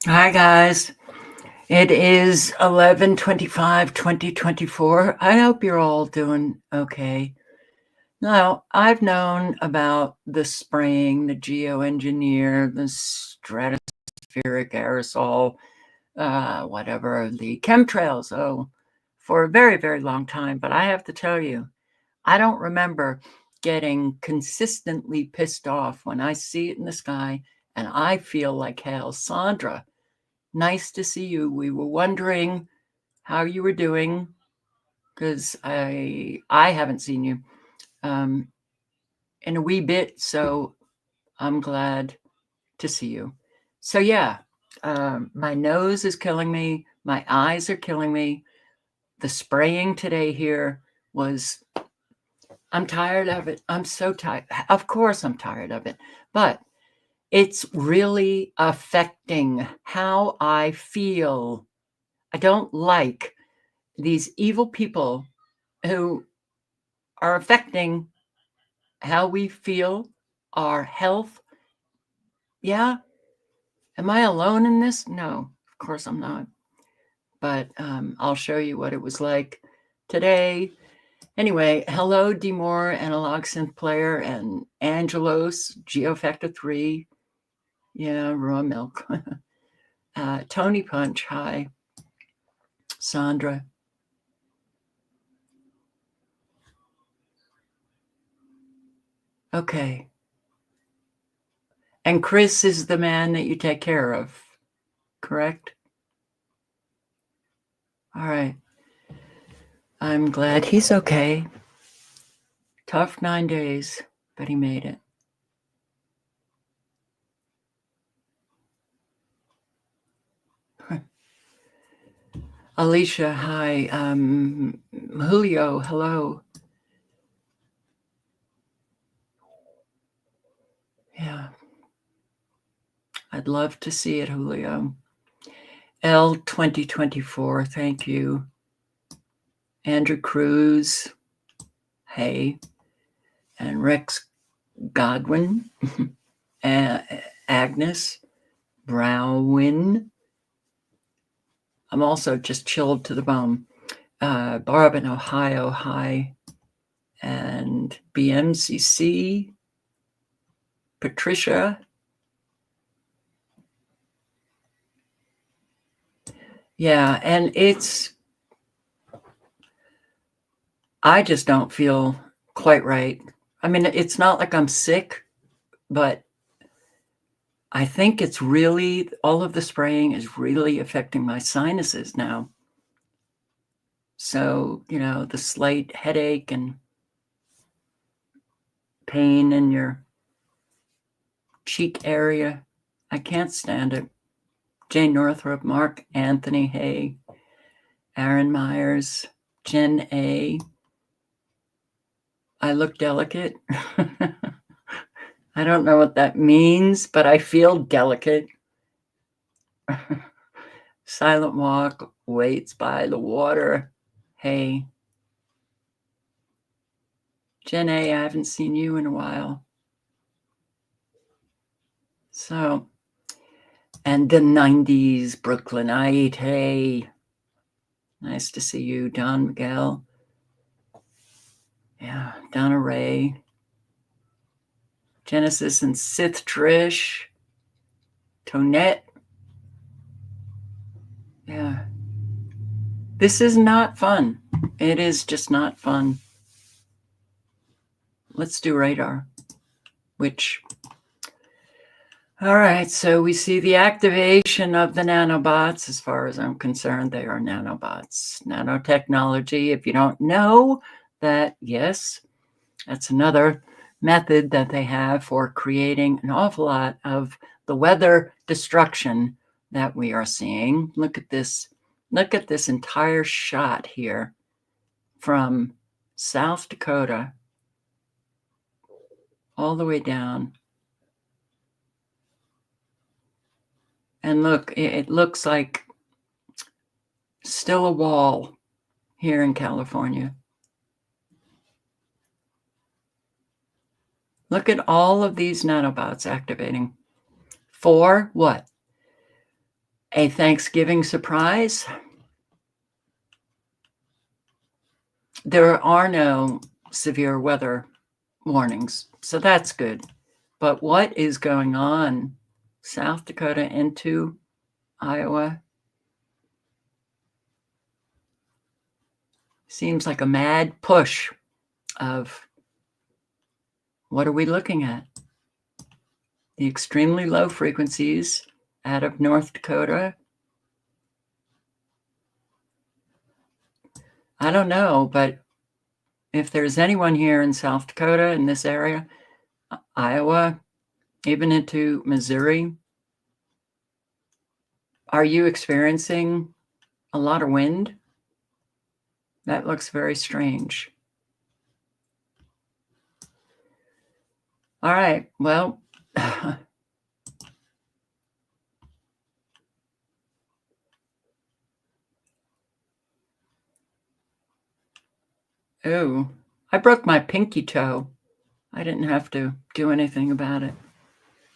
Hi, guys. It is 11/25/2024. I hope you're all doing okay. Now, I've known about the spraying, the geoengineer, the stratospheric aerosol, whatever, the chemtrails, for a very, very long time. But I have to tell you, I don't remember getting consistently pissed off when I see it in the sky and I feel like hell. Sandra, nice to see you. We were wondering how you were doing because I haven't seen you in a wee bit, so I'm glad to see you. So yeah, my nose is killing me. My eyes are killing me. The spraying today here was. I'm tired of it. I'm so tired. Of course, I'm tired of it, but it's really affecting how I feel. I don't like these evil people who are affecting how we feel, our health. Yeah. Am I alone in this? No, of course I'm not. But I'll show you what it was like today. Anyway, hello, Demore, analog synth player, and Angelos, Geofactor 3. Yeah, raw milk. Tony Punch, hi. Sandra. Okay. And Chris is the man that you take care of, correct? All right. I'm glad he's okay. Tough 9 days, but he made it. Alicia, hi. Julio, hello. Yeah. I'd love to see it, Julio. L 2024, thank you. Andrew Cruz, hey. And Rex Godwin, Agnes Browin. I'm also just chilled to the bone. Barb in Ohio, hi. And BMCC, Patricia. Yeah, and I just don't feel quite right. I mean, it's not like I'm sick, but I think it's really, all of the spraying is really affecting my sinuses now. So, the slight headache and pain in your cheek area, I can't stand it. Jane Northrup, Mark Anthony, hey. Aaron Myers, Jen A. I look delicate. I don't know what that means, but I feel delicate. Silent Walk, waits by the water. Hey. Jen A, I haven't seen you in a while. So, and the 90s Brooklynite, hey. Nice to see you, Don Miguel. Yeah, Donna Ray. Genesis and Sith Trish. Tonette. Yeah. This is not fun. It is just not fun. Let's do radar, which, all right, so we see the activation of the nanobots. As far as I'm concerned, they are nanobots. Nanotechnology, if you don't know that, yes, that's another method that they have for creating an awful lot of the weather destruction that we are seeing. Look at this. Look at this entire shot here from South Dakota all the way down. And look, it looks like still a wall here in California. Look at all of these nanobots activating. For what? a Thanksgiving surprise. There are no severe weather warnings, so that's good. But what is going on? South Dakota into Iowa? Seems like a mad push of what are we looking at? The extremely low frequencies out of North Dakota. I don't know, but if there's anyone here in South Dakota, in this area, Iowa, even into Missouri, are you experiencing a lot of wind? That looks very strange. All right, well, oh, I broke my pinky toe. I didn't have to do anything about it,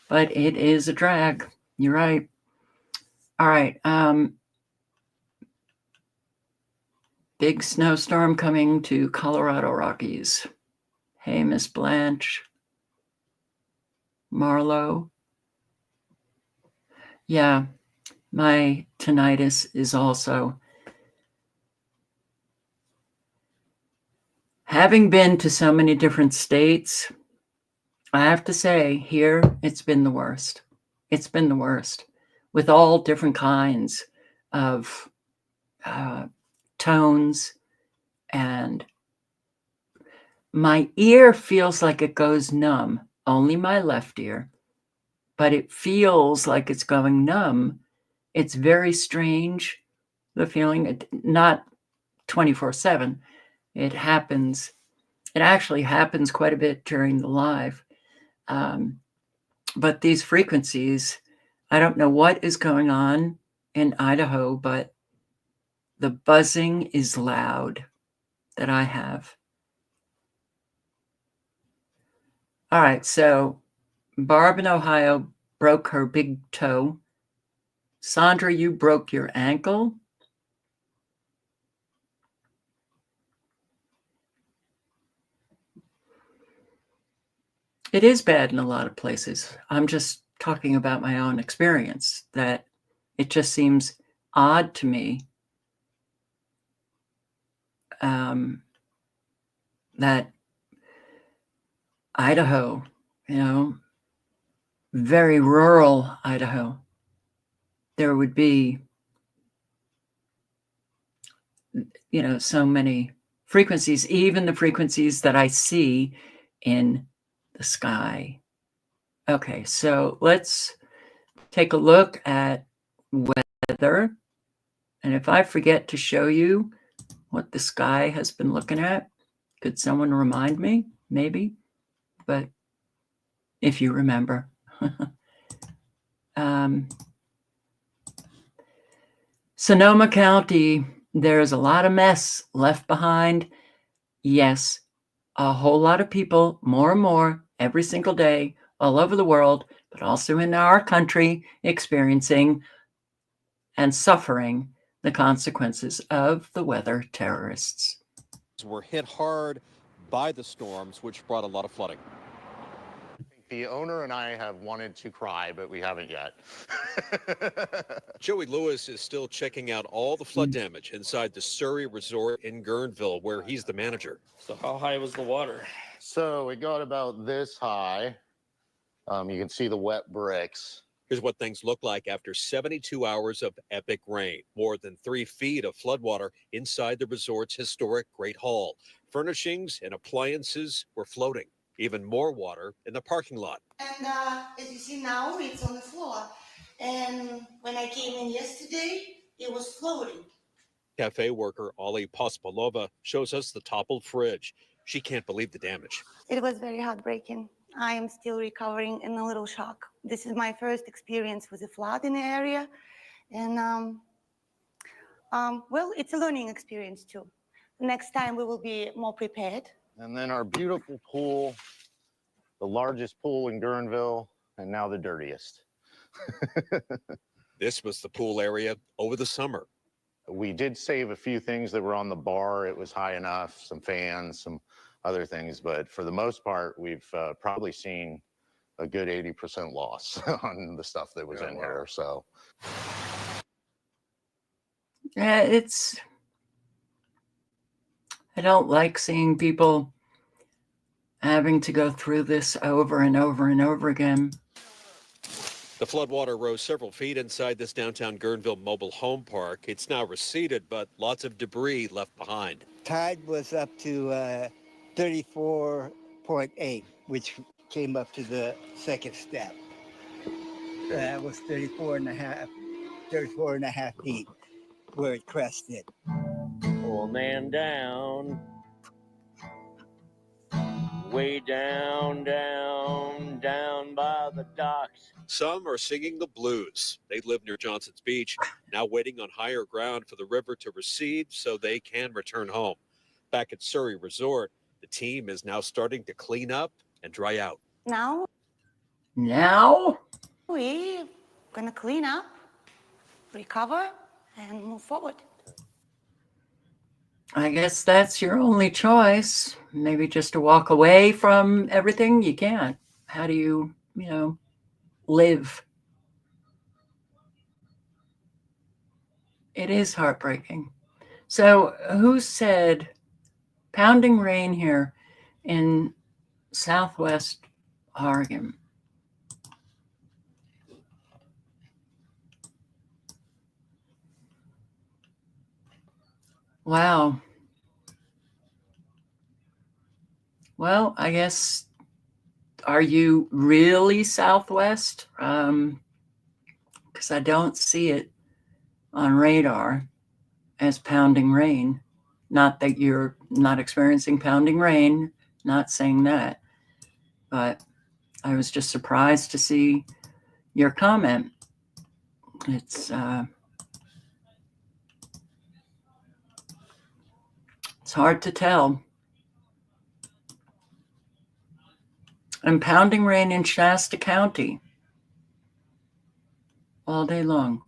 but it is a drag. You're right. All right. Big snowstorm coming to Colorado Rockies. Hey, Miss Blanche. Marlowe. Yeah, my tinnitus is also. Having been to so many different states, I have to say, here, it's been the worst. It's been the worst with all different kinds of tones, and my ear feels like it goes numb, only my left ear, but it feels like it's going numb. It's very strange, the feeling, not 24/7. It happens. It actually happens quite a bit during the live. But these frequencies, I don't know what is going on in Idaho, but the buzzing is loud that I have. All right, so Barb in Ohio broke her big toe. Sandra, you broke your ankle. It is bad in a lot of places. I'm just talking about my own experience, that it just seems odd to me that Idaho, very rural Idaho, there would be, so many frequencies, even the frequencies that I see in the sky. Okay, so let's take a look at weather. And if I forget to show you what the sky has been looking at, could someone remind me? Maybe, but if you remember. Sonoma County, there's a lot of mess left behind. Yes, a whole lot of people, more and more, every single day, all over the world, but also in our country, experiencing and suffering the consequences of the weather terrorists. Were hit hard by the storms, which brought a lot of flooding. The owner and I have wanted to cry, but we haven't yet. Joey Lewis is still checking out all the flood damage inside the Surrey Resort in Guerneville, where he's the manager. So how high was the water? So it got about this high. You can see the wet bricks. Here's what things look like after 72 hours of epic rain. More than 3 feet of floodwater inside the resort's historic Great Hall. Furnishings and appliances were floating. Even more water in the parking lot. And as you see now, it's on the floor. And when I came in yesterday, it was floating. Cafe worker Ollie Pospalova shows us the toppled fridge. She can't believe the damage. It was very heartbreaking. I am still recovering and a little shock. This is my first experience with a flood in the area. And well, it's a learning experience too. Next time we will be more prepared. And then our beautiful pool, the largest pool in Guerneville, and now the dirtiest. This was the pool area over the summer. We did save a few things that were on the bar. It was high enough, some fans, some other things. But for the most part, we've probably seen a good 80% loss on the stuff that was in here. So Yeah, I don't like seeing people having to go through this over and over and over again. The floodwater rose several feet inside this downtown Guerneville mobile home park. It's now receded, but lots of debris left behind. Tide was up to 34.8, which came up to the second step. That was 34 and a half feet where it crested. Pull a man down. Way down, down, down by the docks. Some are singing the blues. They live near Johnson's Beach, now waiting on higher ground for the river to recede so they can return home. Back at Surrey Resort, the team is now starting to clean up and dry out. Now Now? we're gonna clean up, recover, and move forward. I guess that's your only choice. Maybe just to walk away from everything. You can't. How do you live? It is heartbreaking. So who said pounding rain here in Southwest Oregon? Wow. Well, I guess, are you really Southwest? Because I don't see it on radar as pounding rain. Not that you're not experiencing pounding rain, not saying that. But I was just surprised to see your comment. It's hard to tell. And pounding rain in Shasta County all day long.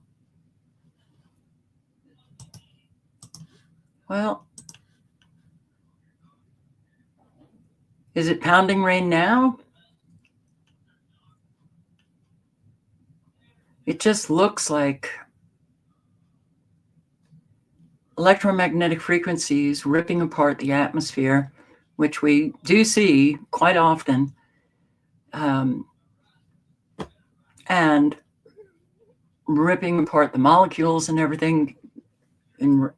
Well, is it pounding rain now? It just looks like electromagnetic frequencies ripping apart the atmosphere, which we do see quite often. And ripping apart the molecules and everything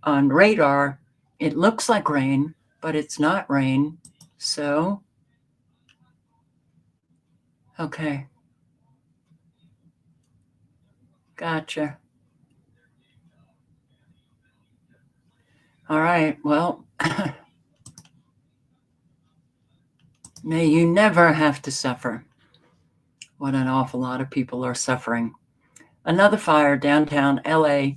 on radar. It looks like rain, but it's not rain. So, okay. Gotcha. All right. Well, may you never have to suffer. What an awful lot of people are suffering. Another fire downtown LA.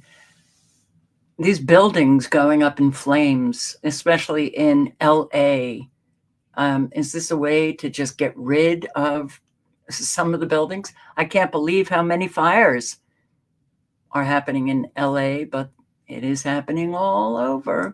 These buildings going up in flames, especially in LA. Is this a way to just get rid of some of the buildings? I can't believe how many fires are happening in LA, but it is happening all over.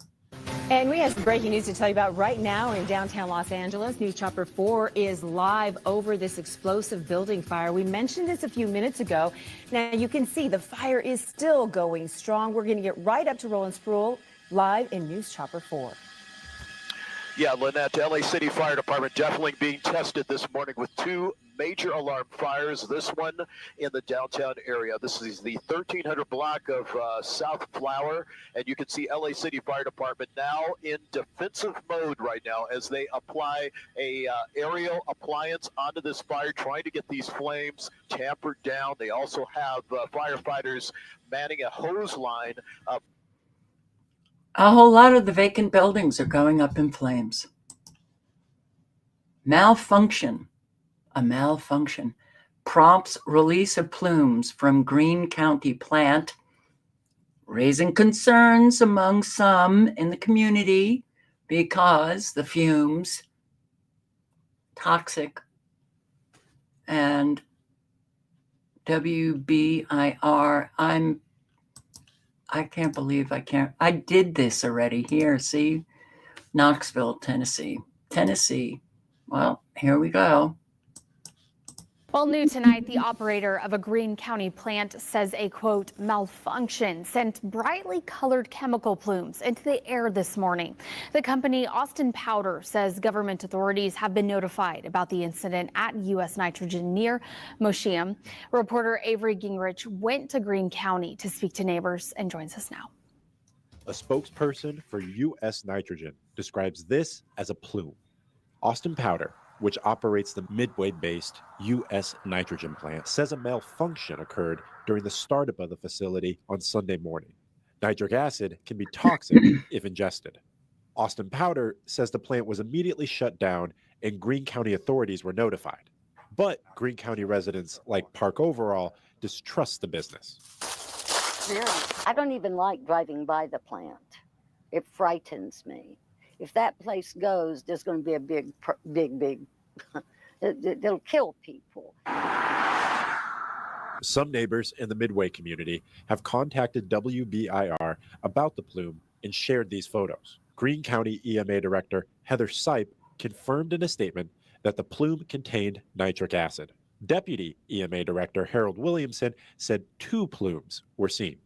And we have some breaking news to tell you about right now in downtown Los Angeles. News Chopper 4 is live over this explosive building fire. We mentioned this a few minutes ago. Now you can see the fire is still going strong. We're going to get right up to Roland Sproul live in News Chopper 4. Yeah, Lynette, the LA City Fire Department definitely being tested this morning with two major alarm fires. This one in the downtown area. This is the 1300 block of South Flower, and you can see LA City Fire Department now in defensive mode right now as they apply a aerial appliance onto this fire, trying to get these flames tampered down. They also have firefighters manning a hose line. A whole lot of the vacant buildings are going up in flames. A malfunction prompts release of plumes from Greene County plant, raising concerns among some in the community because the fumes, toxic and WBIR. I can't believe I did this already here. See, Knoxville, Tennessee. Tennessee. Well, here we go. Well, new tonight, the operator of a Greene County plant says a, quote, malfunction sent brightly colored chemical plumes into the air this morning. The company, Austin Powder, says government authorities have been notified about the incident at U.S. Nitrogen near Mosheim. Reporter Avery Gingrich went to Greene County to speak to neighbors and joins us now. A spokesperson for U.S. Nitrogen describes this as a plume. Austin Powder, which operates the Midway-based U.S. Nitrogen plant, says a malfunction occurred during the startup of the facility on Sunday morning. Nitric acid can be toxic if ingested. Austin Powder says the plant was immediately shut down and Greene County authorities were notified. But Greene County residents like Park Overall distrust the business. I don't even like driving by the plant. It frightens me. If that place goes, there's going to be a big, it'll kill people. Some neighbors in the Midway community have contacted WBIR about the plume and shared these photos. Greene County EMA Director Heather Sipe confirmed in a statement that the plume contained nitric acid. Deputy EMA Director Harold Williamson said 2 plumes were seen.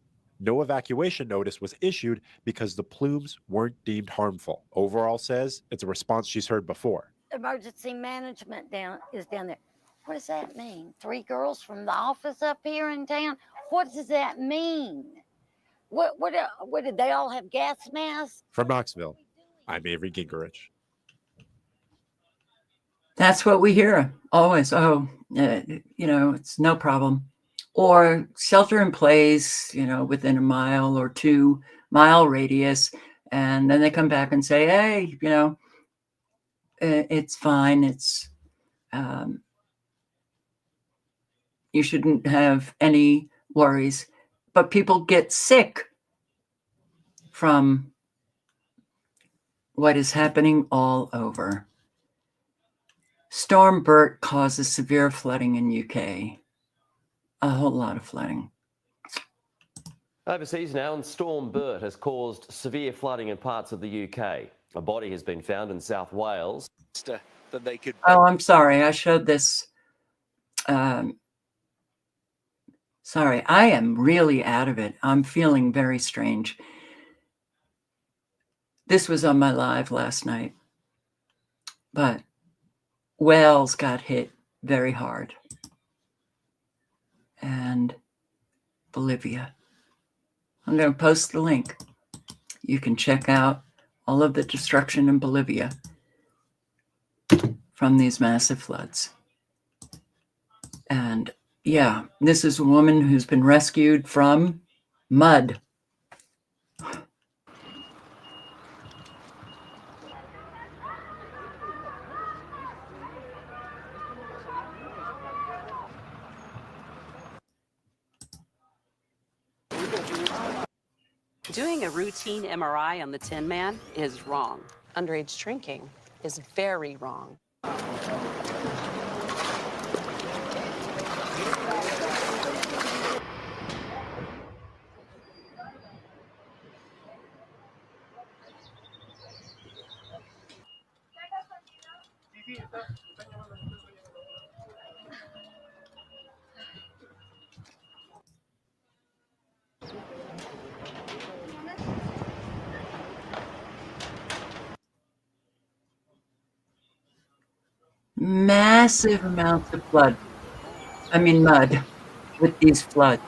No evacuation notice was issued because the plumes weren't deemed harmful. Overall says it's a response she's heard before. Emergency management is down there. What does that mean? 3 girls from the office up here in town? What does that mean? What did they all have gas masks? From Knoxville, I'm Avery Gingrich. That's what we hear always. Oh, it's no problem. Or shelter in place, within a mile or 2 mile radius. And then they come back and say, hey, it's fine. It's, you shouldn't have any worries. But people get sick from what is happening all over. Storm Bert causes severe flooding in UK. A whole lot of flooding. Overseas now, and Storm Bert has caused severe flooding in parts of the UK. A body has been found in South Wales. That they could. Oh, I'm sorry. I showed this. Sorry, I am really out of it. I'm feeling very strange. This was on my live last night. But Wales got hit very hard. And Bolivia. I'm going to post the link. You can check out all of the destruction in Bolivia from these massive floods. And yeah, this is a woman who's been rescued from mud. Doing a routine MRI on the Tin Man is wrong. Underage drinking is very wrong. Massive amounts of mud with these floods.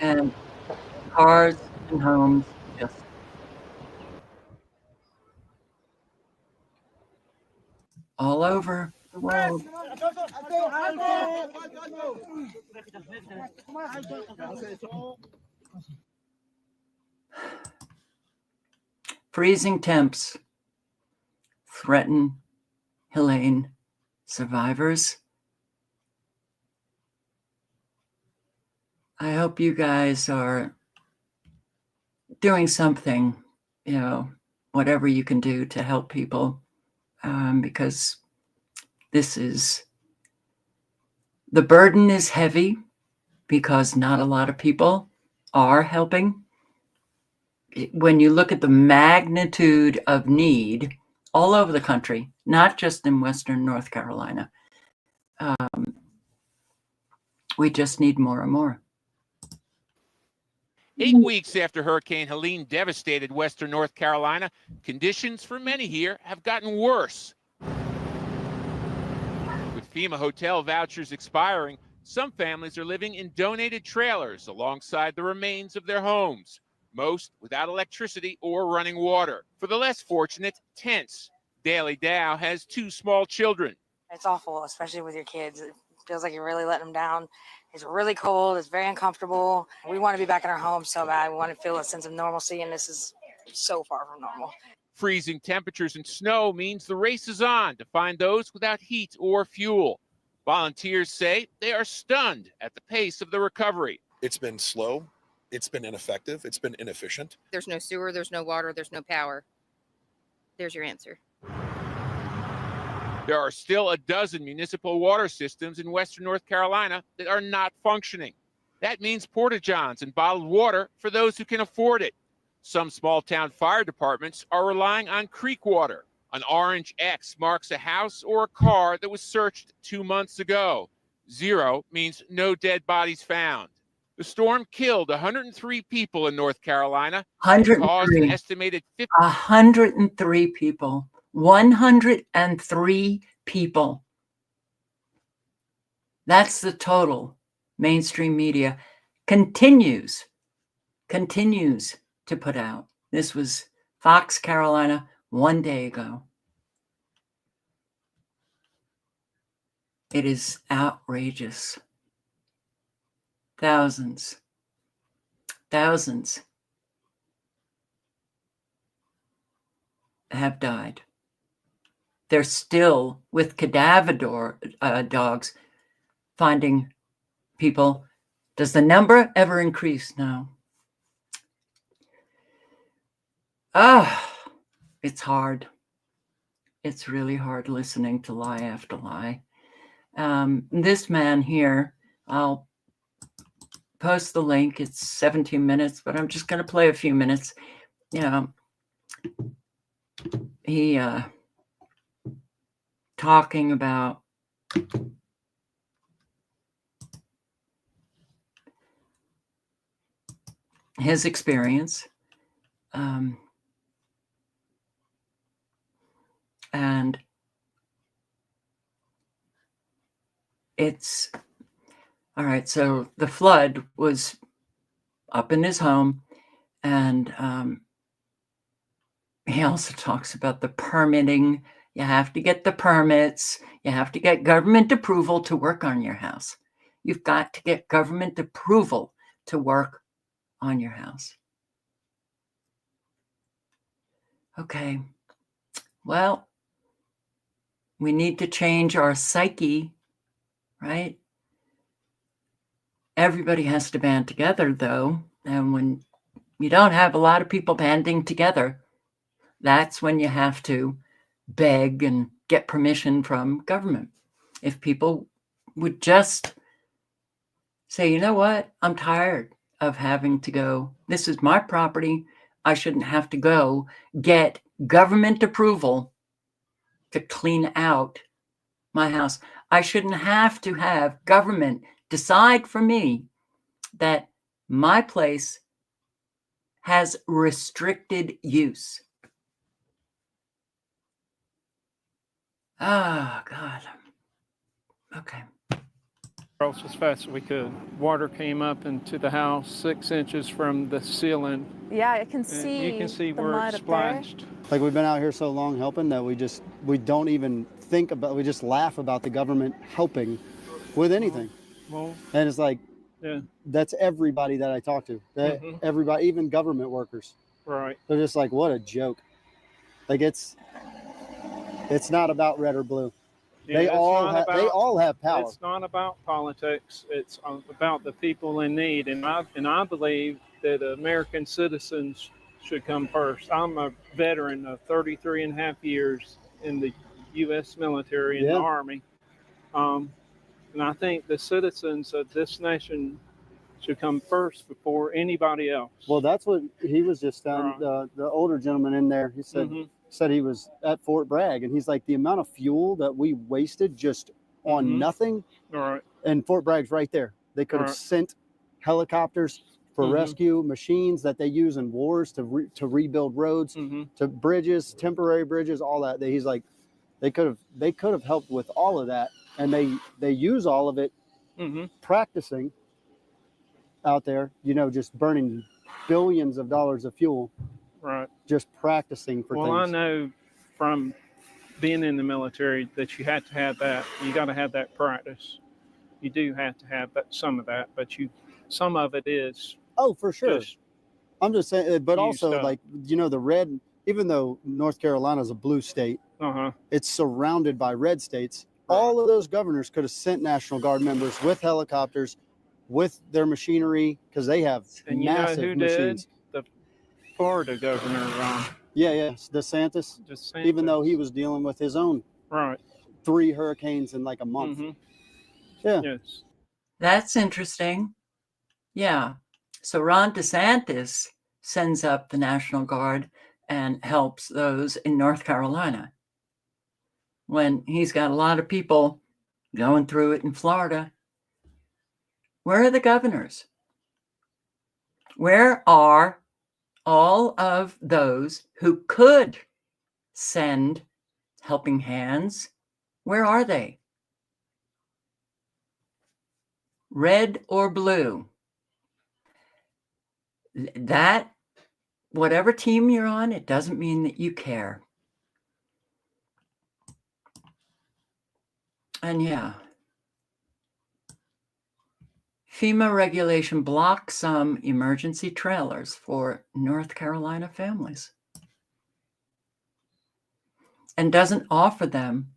And cars and homes just all over the world. Freezing temps threaten Helene survivors. I hope you guys are doing something, whatever you can do to help people, because the burden is heavy because not a lot of people are helping. When you look at the magnitude of need all over the country, not just in Western North Carolina, we just need more and more. 8 weeks after Hurricane Helene devastated Western North Carolina, conditions for many here have gotten worse. With FEMA hotel vouchers expiring, some families are living in donated trailers alongside the remains of their homes, most without electricity or running water. For the less fortunate, tents. Daly Dow has 2 small children. It's awful, especially with your kids. It feels like you're really letting them down. It's really cold. It's very uncomfortable. We want to be back in our home so bad. We want to feel a sense of normalcy, and this is so far from normal. Freezing temperatures and snow means the race is on to find those without heat or fuel. Volunteers say they are stunned at the pace of the recovery. It's been slow. It's been ineffective. It's been inefficient. There's no sewer, there's no water, there's no power. There's your answer. There are still a dozen municipal water systems in Western North Carolina that are not functioning. That means porta-johns and bottled water for those who can afford it. Some small-town fire departments are relying on creek water. An orange X marks a house or a car that was searched 2 months ago. 0 means no dead bodies found. The storm killed 103 people in North Carolina and caused an estimated 103 people. 103 people. That's the total. Mainstream media continues to put out. This was Fox Carolina 1 day ago. It is outrageous. Thousands have died. They're still with cadaver dogs finding people. Does the number ever increase? No. It's hard. It's really hard listening to lie after lie. This man here, I'll post the link. It's 17 minutes, but I'm just going to play a few minutes. He talking about his experience, and it's all right. So the flood was up in his home, and he also talks about the permitting. You have to get the permits. You have to get government approval to work on your house. You've got to get government approval to work on your house. Okay. Well, we need to change our psyche, right? Everybody has to band together, though. And when you don't have a lot of people banding together, that's when you have to beg and get permission from government. If people would just say, you know what, I'm tired of having to go, this is my property, I shouldn't have to go get government approval to clean out my house. I shouldn't have to have government decide for me that my place has restricted use. Oh, God. Okay. As fast as we could. Water came up into the house 6 inches from the ceiling. Yeah, I can see. You can see where it splashed. Like, we've been out here so long helping that we don't even think about, we just laugh about the government helping with anything. Well, and it's like, yeah, that's everybody that I talk to. Everybody, even government workers. Right. They're just like, what a joke. Like, it's not about red or blue. Yeah, they all have power. It's not about politics. It's about the people in need, and I believe that American citizens should come first. I'm a veteran of 33 and a half years in the U.S. military, in the Army. And I think the citizens of this nation should come first before anybody else. Well, that's what he was just telling the older gentleman in there. He said, said he was at Fort Bragg, and he's like, the amount of fuel that we wasted just on nothing. And Fort Bragg's right there. They could have sent helicopters for rescue machines that they use in wars to rebuild roads, to bridges, temporary bridges, all that. He's like, they could have helped with all of that, and they use all of it practicing out there, you know, just burning billions of dollars of fuel, just practicing for things. Well, I know from being in the military that you have to have that. You got to have that practice. You do have to have some of that, but some of it is. Oh, for sure. I'm just saying, but also like, you know, the red, even though North Carolina is a blue state, it's surrounded by red states. All of those governors could have sent National Guard members with helicopters, with their machinery, because they have massive machines. The Florida governor. DeSantis. Even though he was dealing with his own 3 hurricanes in like a month. Yes. That's interesting. Yeah. So Ron DeSantis sends up the National Guard and helps those in North Carolina when he's got a lot of people going through it in Florida. Where are the governors? Where are all of those who could send helping hands? Where are they? Red or blue? That, whatever team you're on, it doesn't mean that you care. And yeah, FEMA regulation blocks some emergency trailers for North Carolina families and doesn't offer them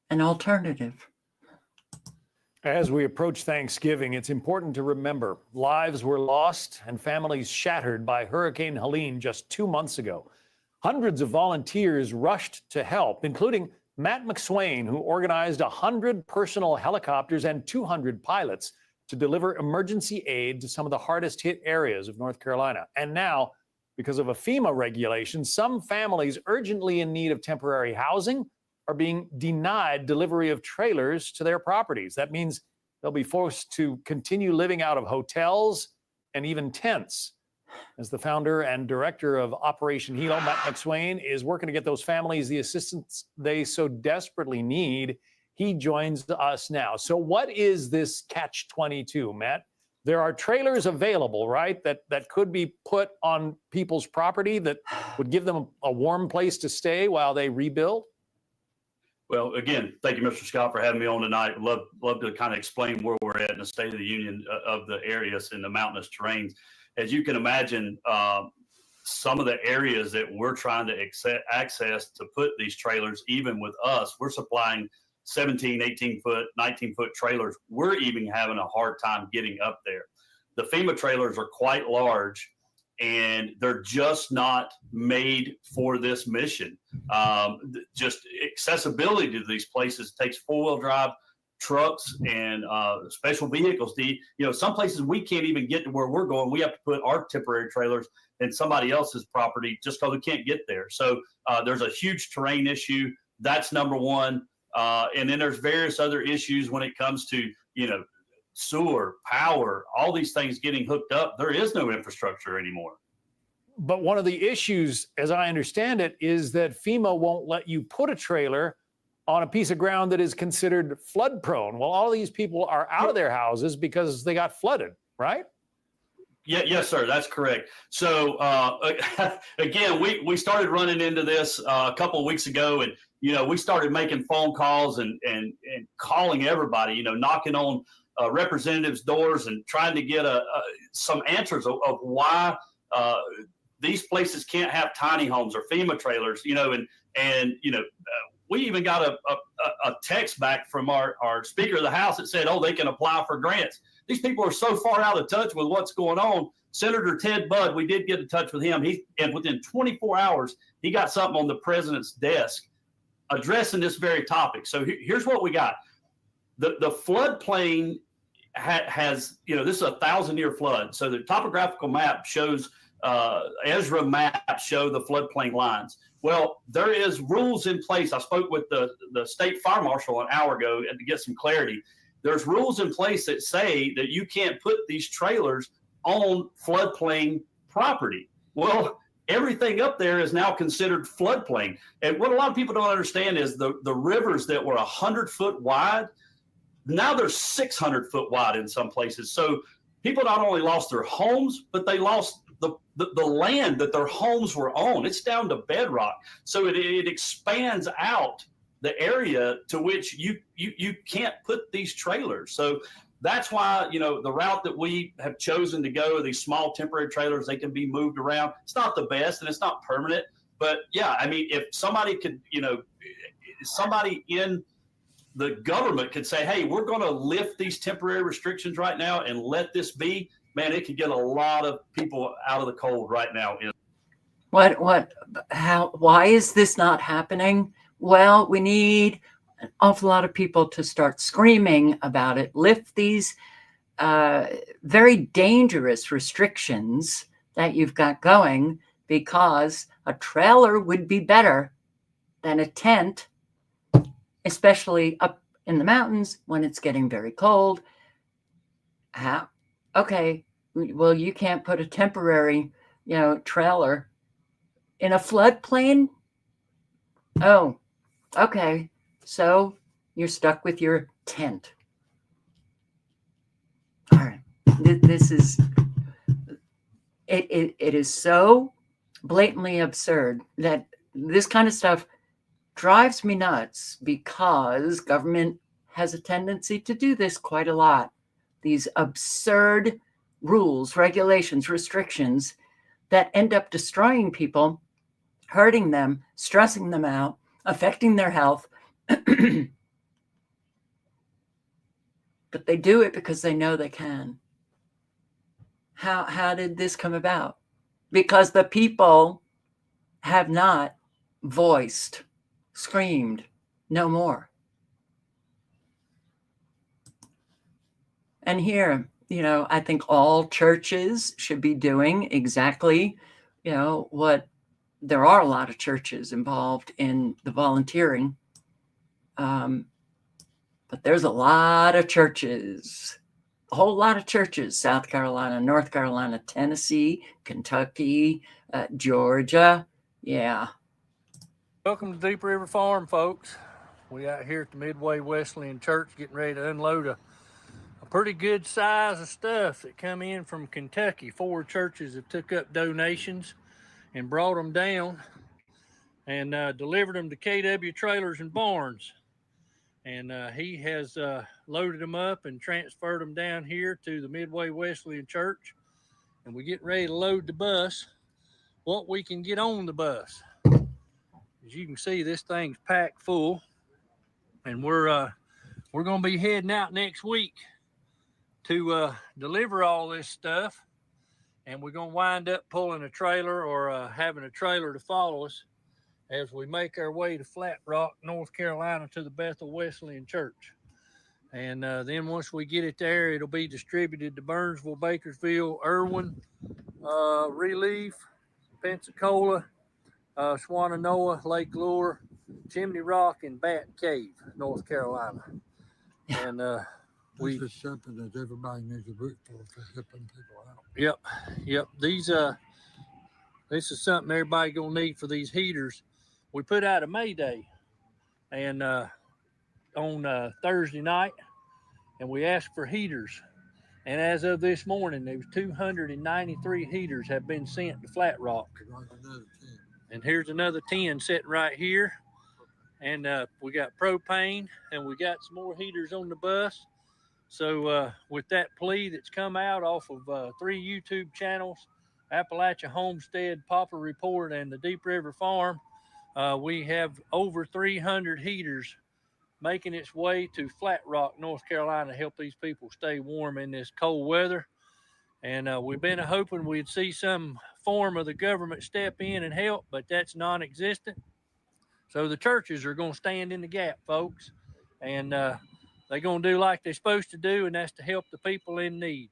an alternative. As we approach Thanksgiving, it's important to remember lives were lost and families shattered by Hurricane Helene just 2 months ago. Hundreds of volunteers rushed to help, including Matt McSwain, who organized 100 personal helicopters and 200 pilots to deliver emergency aid to some of the hardest hit areas of North Carolina. And now, because of a FEMA regulation, some families urgently in need of temporary housing are being denied delivery of trailers to their properties. That means they'll be forced to continue living out of hotels and even tents. As the founder and director of Operation Hilo, Matt McSwain is working to get those families the assistance they so desperately need. He joins us now. So what is this catch-22, Matt? There are trailers available, right, that could be put on people's property that would give them a warm place to stay while they rebuild? Well, again, thank you, Mr. Scott, for having me on tonight. Love to kind of explain where we're at in the State of the Union of the areas in the mountainous terrains. As you can imagine, some of the areas that we're trying to access to put these trailers, even with us, we're supplying 17, 18-foot, 19-foot trailers. We're even having a hard time getting up there. The FEMA trailers are quite large, and they're just not made for this mission. Just accessibility to these places takes four-wheel drive trucks and special vehicles. Some places we can't even get to where we're going. We have to put our temporary trailers in somebody else's property just because we can't get there. So there's a huge terrain issue. That's number one. And then there's various other issues when it comes to, sewer, power, all these things getting hooked up. There is no infrastructure anymore. But one of the issues, as I understand it, is that FEMA won't let you put a trailer on a piece of ground that is considered flood prone. Well, all of these people are out of their houses because they got flooded, right? Yeah, yes, sir. That's correct. So again, we started running into this a couple of weeks ago, and we started making phone calls and calling everybody, knocking on representatives' doors and trying to get some answers of why these places can't have tiny homes or FEMA trailers, and we even got a text back from our Speaker of the House that said, oh, they can apply for grants. These people are so far out of touch with what's going on. Senator Ted Budd, we did get in touch with him. And within 24 hours, he got something on the president's desk addressing this very topic. So here's what we got. The floodplain has, this is a 1,000-year flood. So the topographical map shows, Ezra maps show the floodplain lines. Well, there is rules in place. I spoke with the state fire marshal an hour ago to get some clarity. There's rules in place that say that you can't put these trailers on floodplain property. Well, everything up there is now considered floodplain. And what a lot of people don't understand is the rivers that were 100-foot wide, now they're 600-foot wide in some places. So people not only lost their homes, but they lost the land that their homes were on. It's down to bedrock. So it expands out the area to which you can't put these trailers. So that's why, the route that we have chosen to go, these small temporary trailers, they can be moved around. It's not the best and it's not permanent, but yeah, I mean, if somebody could, somebody in the government could say, hey, we're going to lift these temporary restrictions right now and let this be, man, it could get a lot of people out of the cold right now. Why is this not happening? Well, we need an awful lot of people to start screaming about it. Lift these very dangerous restrictions that you've got going, because a trailer would be better than a tent, especially up in the mountains when it's getting very cold. Okay, well, you can't put a temporary, trailer in a floodplain? Oh, okay. So you're stuck with your tent. All right. This is, it is so blatantly absurd that this kind of stuff drives me nuts, because government has a tendency to do this quite a lot. These absurd rules, regulations, restrictions that end up destroying people, hurting them, stressing them out, affecting their health. But they do it because they know they can. How did this come about? Because the people have not voiced, screamed, no more. And here, I think all churches should be doing exactly, what there are a lot of churches involved in the volunteering. But there's a lot of churches, a whole lot of churches, South Carolina, North Carolina, Tennessee, Kentucky, Georgia. Yeah. Welcome to Deep River Farm, folks. We out here at the Midway Wesleyan Church getting ready to unload a pretty good size of stuff that come in from Kentucky. 4 churches have took up donations and brought them down and delivered them to KW Trailers and Barns. And he has loaded them up and transferred them down here to the Midway Wesleyan Church. And we're getting ready to load the bus, what we can get on the bus. As you can see, this thing's packed full. And we're going to be heading out next week to deliver all this stuff. And we're going to wind up pulling a trailer or having a trailer to follow us as we make our way to Flat Rock, North Carolina, to the Bethel Wesleyan Church. And then once we get it there, it'll be distributed to Burnsville, Bakersville, Irwin, Relief, Pensacola, Swannanoa, Lake Lure, Chimney Rock, and Bat Cave, North Carolina. And this is something that everybody needs to root for helping people out. Yep. This is something everybody gonna need for these heaters. We put out a May Day and on Thursday night, and we asked for heaters. And as of this morning, there was 293 heaters have been sent to Flat Rock. And here's another 10 sitting right here. And we got propane, and we got some more heaters on the bus. So with that plea that's come out off of 3 YouTube channels, Appalachia Homestead, Papa Report, and the Deep River Farm, we have over 300 heaters making its way to Flat Rock, North Carolina, to help these people stay warm in this cold weather. And we've been hoping we'd see some form of the government step in and help, but that's non-existent. So the churches are going to stand in the gap, folks, and they're going to do like they're supposed to do, and that's to help the people in need.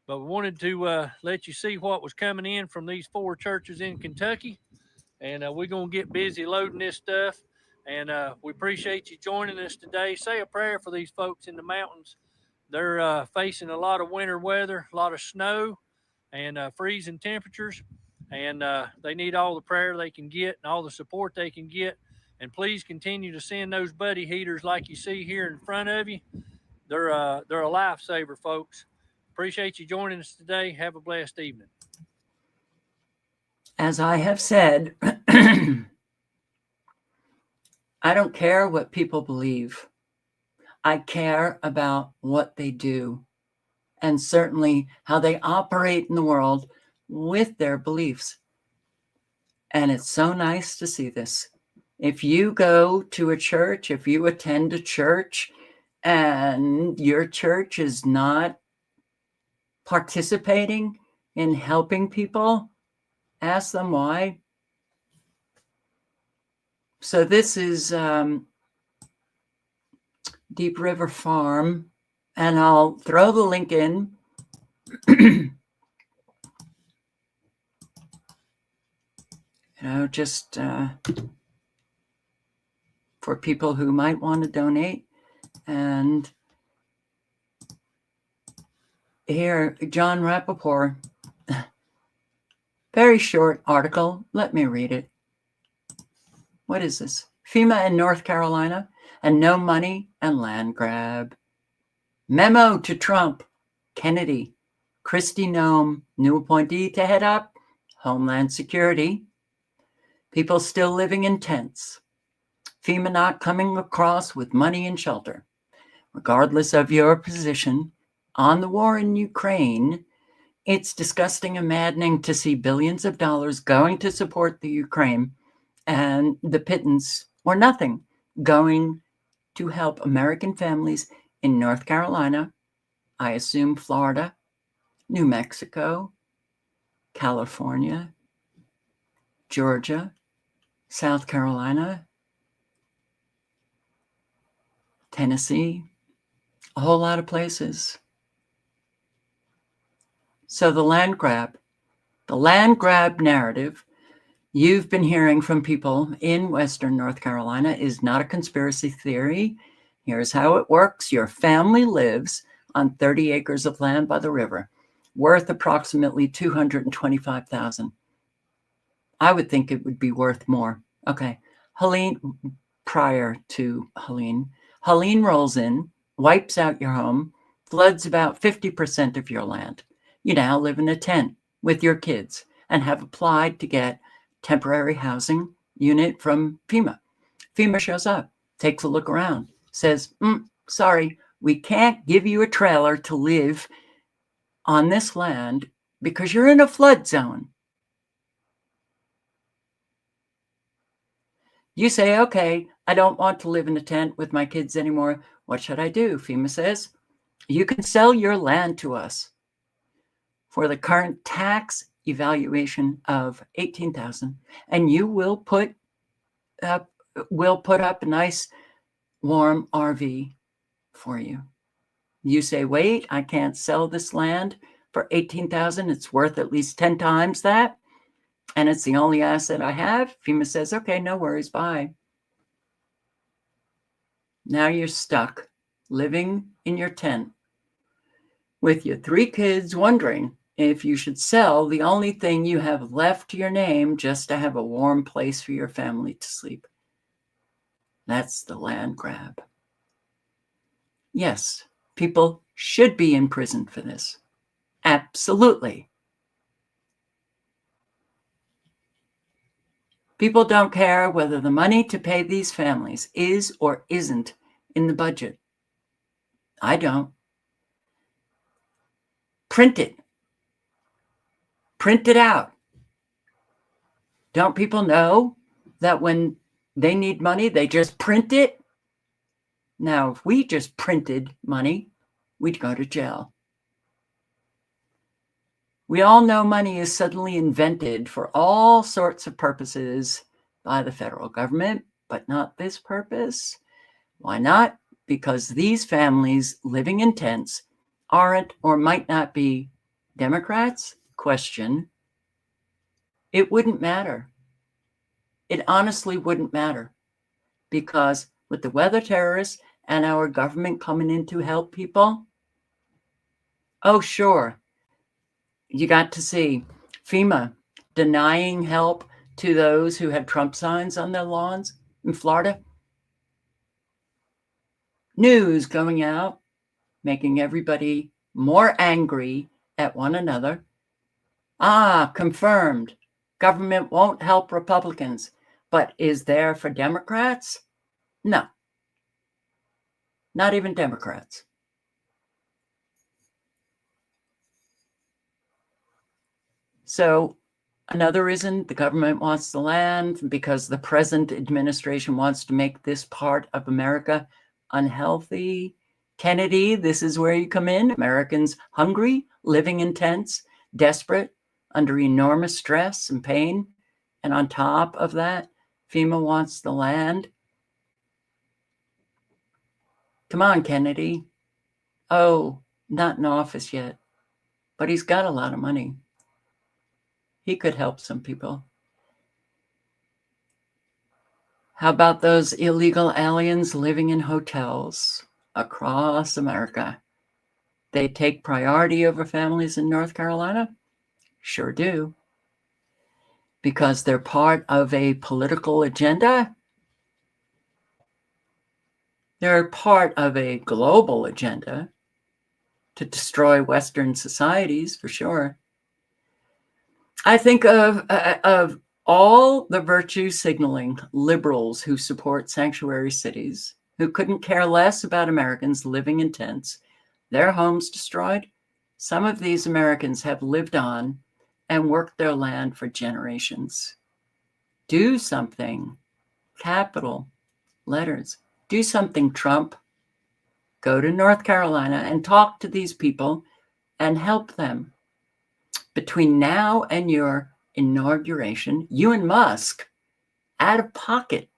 But we wanted to let you see what was coming in from these 4 churches in Kentucky, and we're going to get busy loading this stuff. And we appreciate you joining us today. Say a prayer for these folks in the mountains. They're facing a lot of winter weather, a lot of snow, and freezing temperatures. And they need all the prayer they can get and all the support they can get. And please continue to send those buddy heaters like you see here in front of you. They're a lifesaver, folks. Appreciate you joining us today. Have a blessed evening. As I have said, I don't care what people believe. I care about what they do, and certainly how they operate in the world with their beliefs. And it's so nice to see this. If you go to a church, if you attend a church, and your church is not participating in helping people, ask them why. So this is Deep River Farm, and I'll throw the link in. Just for people who might want to donate. And here, John Rappaport, very short article. Let me read it. What is this? FEMA in North Carolina and no money and land grab. Memo to Trump, Kennedy, Kristi Noem, new appointee to head up Homeland Security. People still living in tents. FEMA not coming across with money and shelter. Regardless of your position on the war in Ukraine, it's disgusting and maddening to see billions of dollars going to support the Ukraine and the pittance or nothing going to help American families in North Carolina, I assume Florida, New Mexico, California, Georgia, South Carolina, Tennessee, a whole lot of places. So the land grab narrative you've been hearing from people in Western North Carolina is not a conspiracy theory. Here's how it works. Your family lives on 30 acres of land by the river, worth approximately $225,000. I would think it would be worth more. Okay. Helene, prior to Helene rolls in, wipes out your home, floods about 50% of your land. You now live in a tent with your kids and have applied to get temporary housing unit from FEMA. FEMA shows up, takes a look around, says, sorry, we can't give you a trailer to live on this land because you're in a flood zone. You say, okay, I don't want to live in a tent with my kids anymore. What should I do? FEMA says, you can sell your land to us for the current tax evaluation of $18,000, and you will put up a nice warm RV for you. You say, wait, I can't sell this land for $18,000. It's worth at least 10 times that, and it's the only asset I have. FEMA says, okay, no worries, bye. Now you're stuck living in your tent with your 3 kids, wondering if you should sell the only thing you have left to your name just to have a warm place for your family to sleep. That's the land grab. Yes, people should be in prison for this. Absolutely. People don't care whether the money to pay these families is or isn't in the budget. I don't. Print it. Print it out. Don't people know that when they need money, they just print it? Now, if we just printed money, we'd go to jail. We all know money is suddenly invented for all sorts of purposes by the federal government, but not this purpose. Why not? Because these families living in tents aren't or might not be Democrats? Question. It wouldn't matter. It honestly wouldn't matter, because with the weather terrorists and our government coming in to help people, oh, sure, you got to see FEMA denying help to those who had Trump signs on their lawns in Florida. News going out, making everybody more angry at one another. Ah, confirmed. Government won't help Republicans, but is there for Democrats? No, not even Democrats. So another reason the government wants the land, because the present administration wants to make this part of America unhealthy. Kennedy, this is where you come in. Americans hungry, living in tents, desperate, under enormous stress and pain. And on top of that, FEMA wants the land. Come on, Kennedy. Oh, not in office yet, but he's got a lot of money. He could help some people. How about those illegal aliens living in hotels across America? They take priority over families in North Carolina? Sure do. Because they're part of a political agenda? They're part of a global agenda to destroy Western societies, for sure. I think of all the virtue signaling liberals who support sanctuary cities, who couldn't care less about Americans living in tents, their homes destroyed. Some of these Americans have lived on and worked their land for generations. Do something. Capital letters. Do something, Trump. Go to North Carolina and talk to these people and help them. Between now and your inauguration, you and Musk, out of pocket,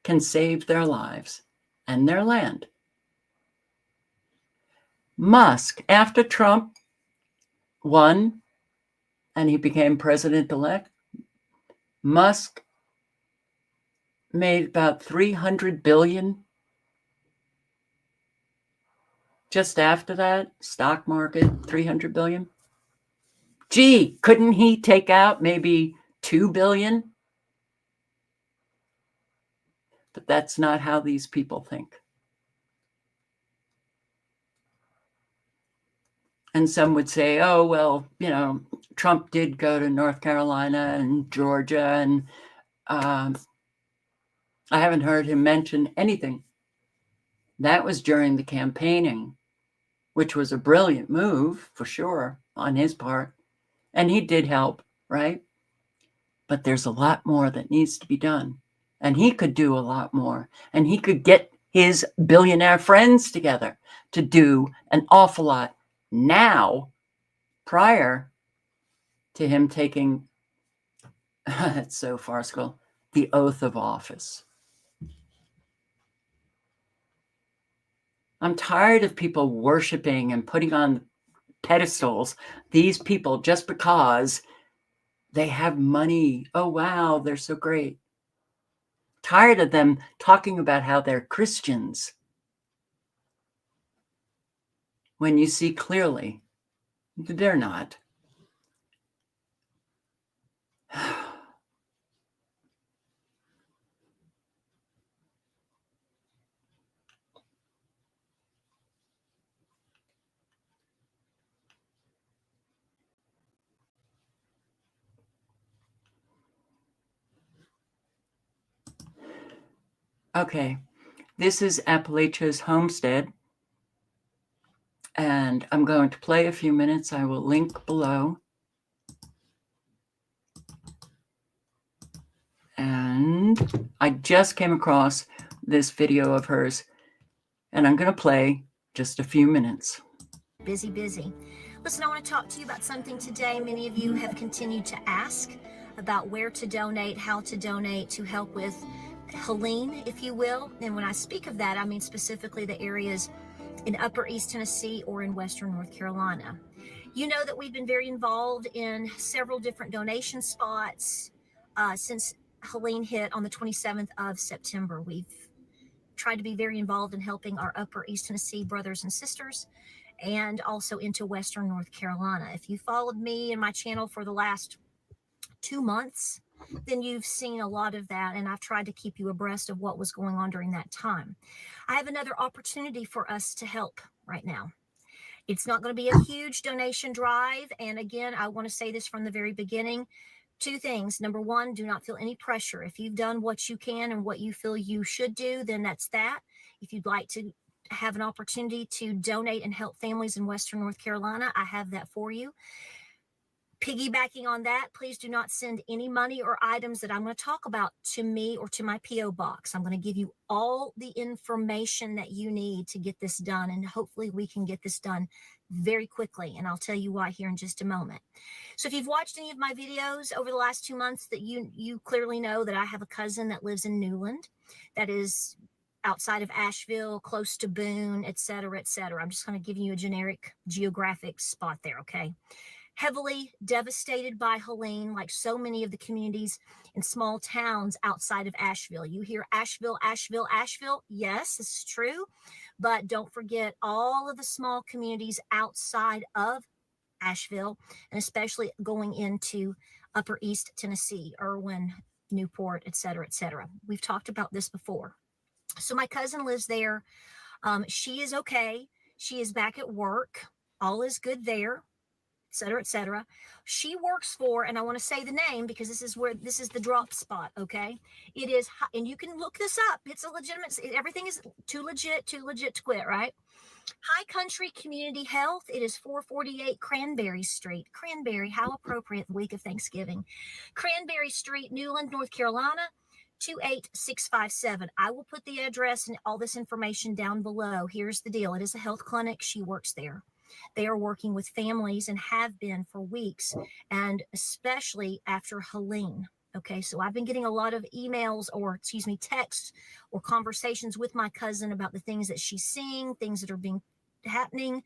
can save their lives and their land. Musk, after Trump won and he became president-elect, Musk made about $300 billion. Just after that, stock market, $300 billion. Gee, couldn't he take out maybe $2 billion? But that's not how these people think. And some would say, oh, well, you know, Trump did go to North Carolina and Georgia, and I haven't heard him mention anything. That was during the campaigning, which was a brilliant move, for sure, on his part. And he did help, right? But there's a lot more that needs to be done. And he could do a lot more. And he could get his billionaire friends together to do an awful lot now, prior to him taking, it's so farcical, the oath of office. I'm tired of people worshiping and putting on pedestals these people just because they have money. Oh, wow, they're so great. Tired of them talking about how they're Christians when you see clearly they're not. Okay, this is Appalachia's Homestead, and I'm going to play a few minutes. I will link below. And I just came across this video of hers, and I'm going to play just a few minutes. Busy, busy. Listen, I want to talk to you about something today. Many of you have continued to ask about where to donate, how to donate to help with Helene, if you will. And when I speak of that, I mean specifically the areas in Upper East Tennessee or in Western North Carolina. You know that we've been very involved in several different donation spots since Helene hit on the 27th of September. We've tried to be very involved in helping our Upper East Tennessee brothers and sisters, and also into Western North Carolina. If you followed me and my channel for the last 2 months, then you've seen a lot of that, and I've tried to keep you abreast of what was going on during that time. I have another opportunity for us to help right now. It's not going to be a huge donation drive, and again, I want to say this from the very beginning. 2 things. Number 1, do not feel any pressure. If you've done what you can and what you feel you should do, then that's that. If you'd like to have an opportunity to donate and help families in Western North Carolina, I have that for you. Piggybacking on that, please do not send any money or items that I'm going to talk about to me or to my P.O. box. I'm going to give you all the information that you need to get this done, and hopefully we can get this done very quickly, and I'll tell you why here in just a moment. So if you've watched any of my videos over the last 2 months, that you clearly know that I have a cousin that lives in Newland, that is outside of Asheville, close to Boone, et cetera, et cetera. I'm just going to give you a generic geographic spot there, okay? Heavily devastated by Helene, like so many of the communities in small towns outside of Asheville. You hear Asheville, Asheville, Asheville. Yes, this is true. But don't forget all of the small communities outside of Asheville, and especially going into Upper East Tennessee, Irwin, Newport, et cetera, et cetera. We've talked about this before. So my cousin lives there. She is okay. She is back at work. All is good there, et cetera, et cetera. She works for, and I want to say the name because this is the drop spot, okay? It is, and you can look this up. It's a legitimate, everything is too legit to quit, right? High Country Community Health. It is 448 Cranberry Street. Cranberry, how appropriate the week of Thanksgiving. Cranberry Street, Newland, North Carolina, 28657. I will put the address and all this information down below. Here's the deal. It is a health clinic. She works there. They are working with families and have been for weeks, and especially after Helene. Okay, so I've been getting a lot of emails or, texts or conversations with my cousin about the things that she's seeing, things that are happening.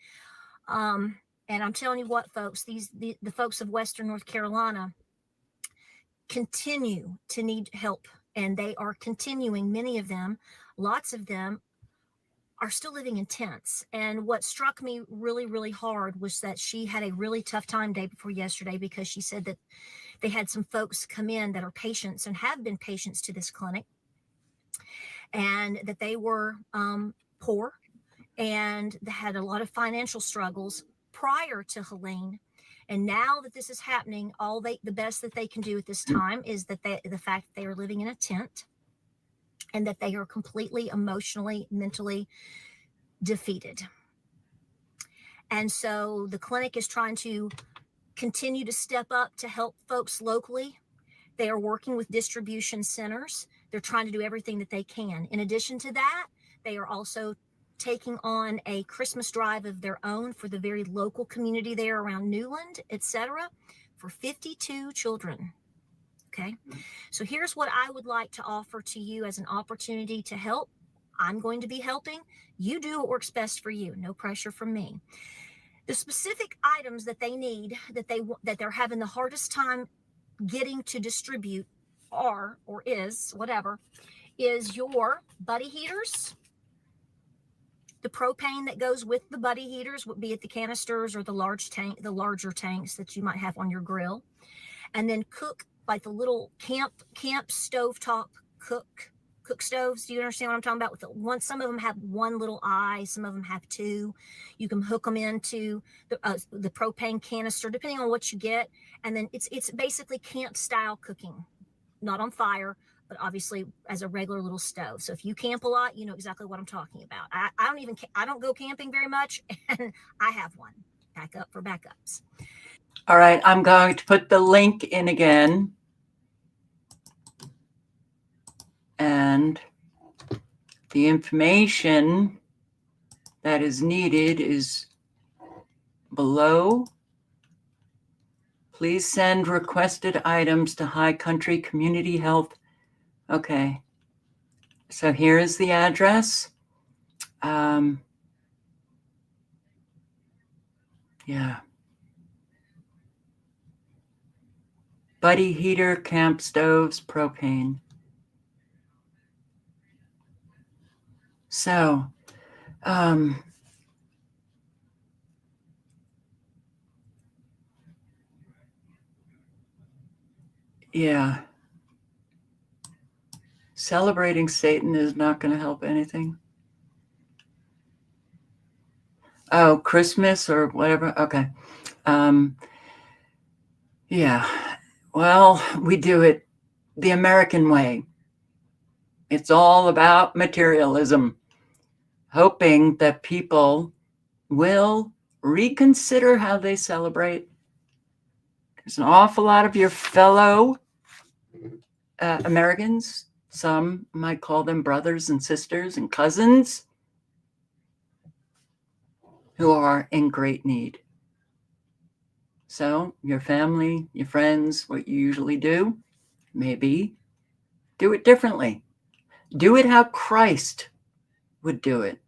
And I'm telling you what, folks, the folks of Western North Carolina continue to need help, and they are continuing. Many of them, lots of them, are still living in tents. And what struck me really, really hard was that she had a really tough time day before yesterday, because she said that they had some folks come in that are patients and have been patients to this clinic, and that they were poor and they had a lot of financial struggles prior to Helene. And now that this is happening, the best that they can do at this time is that the fact that they are living in a tent, and that they are completely emotionally, mentally defeated. And so the clinic is trying to continue to step up to help folks locally. They are working with distribution centers. They're trying to do everything that they can. In addition to that, they are also taking on a Christmas drive of their own for the very local community there around Newland, etc., for 52 children. Okay, so here's what I would like to offer to you as an opportunity to help. I'm going to be helping. You do what works best for you. No pressure from me. The specific items that they need, that they're having the hardest time getting to distribute is your buddy heaters, the propane that goes with the buddy heaters, be it the canisters or the larger tanks that you might have on your grill, and then like the little camp stovetop cook stoves. Do you understand what I'm talking about? Some of them have one little eye, some of them have two. You can hook them into the propane canister, depending on what you get. And then it's basically camp style cooking, not on fire, but obviously as a regular little stove. So if you camp a lot, you know exactly what I'm talking about. I don't go camping very much, and I have one backup for backups. All right, I'm going to put the link in again. And the information that is needed is below. Please send requested items to High Country Community Health. Okay. So here is the address. Yeah. Buddy heater, camp stoves, propane. So, yeah. Celebrating Satan is not going to help anything. Oh, Christmas or whatever. Okay. Yeah. Well, we do it the American way. It's all about materialism, hoping that people will reconsider how they celebrate. There's an awful lot of your fellow Americans, some might call them brothers and sisters and cousins, who are in great need. So your family, your friends, what you usually do, maybe do it differently. Do it how Christ would do it.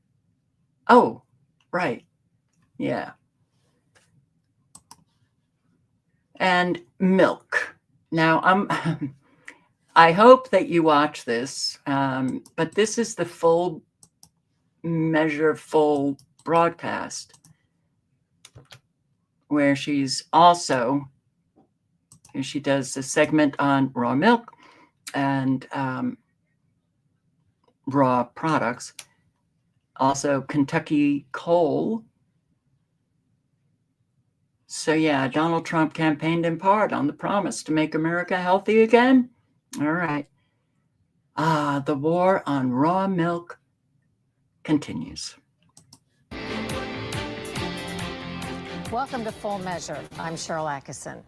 Oh, right. Yeah. And milk. Now, I hope that you watch this, but this is the full measure, full broadcast, where she's also, she does a segment on raw milk and raw products. Also Kentucky coal. So yeah, Donald Trump campaigned in part on the promise to make America healthy again. All right. The war on raw milk continues. Welcome to Full Measure. I'm Cheryl Atkinson.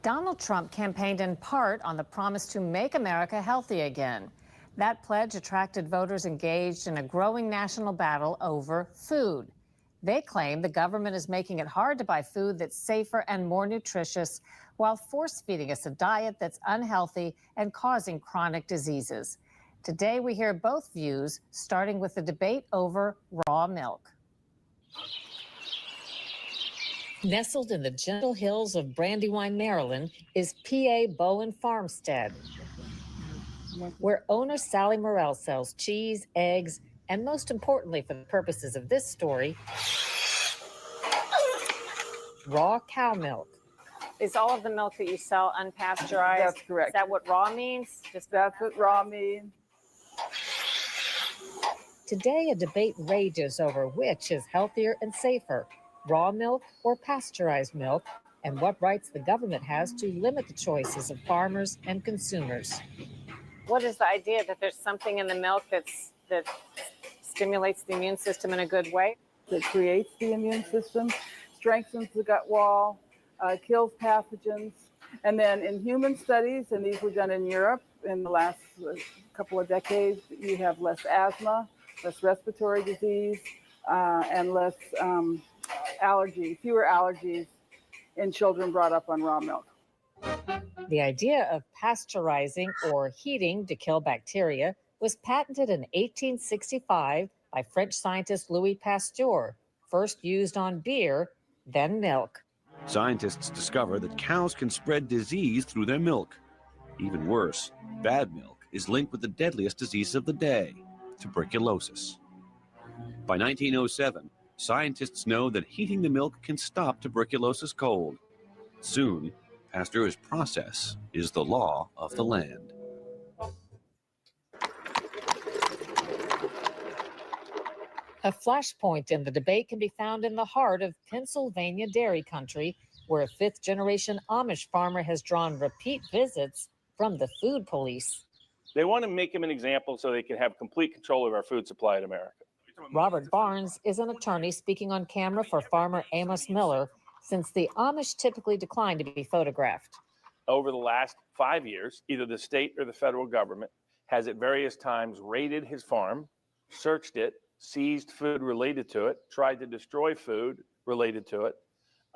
Donald Trump campaigned in part on the promise to make America healthy again. That pledge attracted voters engaged in a growing national battle over food. They claim the government is making it hard to buy food that's safer and more nutritious while force-feeding us a diet that's unhealthy and causing chronic diseases. Today, we hear both views, starting with the debate over raw milk. Nestled in the gentle hills of Brandywine, Maryland, is P.A. Bowen Farmstead, where owner Sally Morrell sells cheese, eggs, and most importantly for the purposes of this story, raw cow milk. Is all of the milk that you sell unpasteurized? That's correct. Is that what raw means? That's what raw means. Today, a debate rages over which is healthier and safer, raw milk or pasteurized milk, and what rights the government has to limit the choices of farmers and consumers. What is the idea that there's something in the milk that stimulates the immune system in a good way? That creates the immune system, strengthens the gut wall, kills pathogens. And then in human studies, and these were done in Europe in the last couple of decades, you have less asthma, less respiratory disease, and less fewer allergies in children brought up on raw milk. The idea of pasteurizing or heating to kill bacteria was patented in 1865 by French scientist Louis Pasteur, first used on beer, then milk. Scientists discover that cows can spread disease through their milk. Even worse, bad milk is linked with the deadliest disease of the day, tuberculosis. By 1907, scientists know that heating the milk can stop tuberculosis cold. Soon, Pasteur's process is the law of the land. A flashpoint in the debate can be found in the heart of Pennsylvania dairy country, where a fifth-generation Amish farmer has drawn repeat visits from the food police. They want to make him an example so they can have complete control of our food supply in America. Robert Barnes is an attorney speaking on camera for farmer Amos Miller, since the Amish typically decline to be photographed. Over the last 5 years, either the state or the federal government has at various times raided his farm, searched it, seized food related to it, tried to destroy food related to it,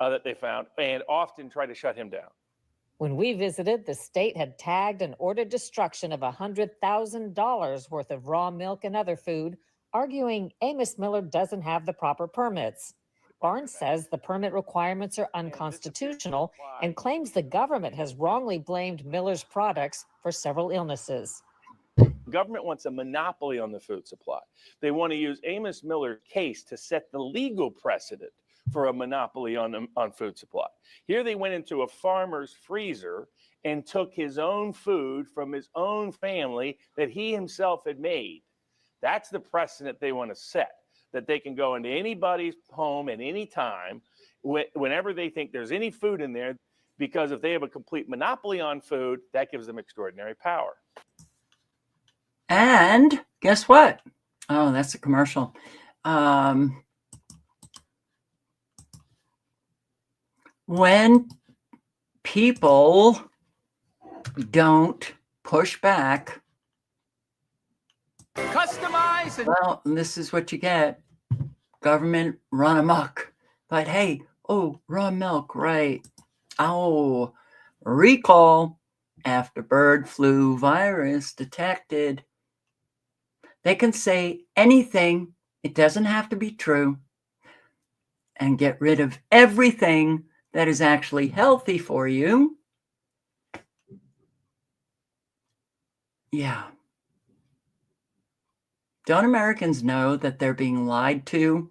that they found, and often try to shut him down. When we visited, the state had tagged and ordered destruction of $100,000 worth of raw milk and other food, arguing Amos Miller doesn't have the proper permits. Barnes says the permit requirements are unconstitutional and claims the government has wrongly blamed Miller's products for several illnesses. The government wants a monopoly on the food supply. They want to use Amos Miller's case to set the legal precedent for a monopoly on food supply. Here they went into a farmer's freezer and took his own food from his own family that he himself had made. That's the precedent they want to set, that they can go into anybody's home at any time, whenever they think there's any food in there, because if they have a complete monopoly on food, that gives them extraordinary power. And guess what? Oh, that's a commercial. When people don't push back, customize and well, this is what you get. Government run amok. But hey, oh, raw milk, right. Oh, recall after bird flu virus detected. They can say anything. It doesn't have to be true. And get rid of everything that is actually healthy for you. Yeah. Don't Americans know that they're being lied to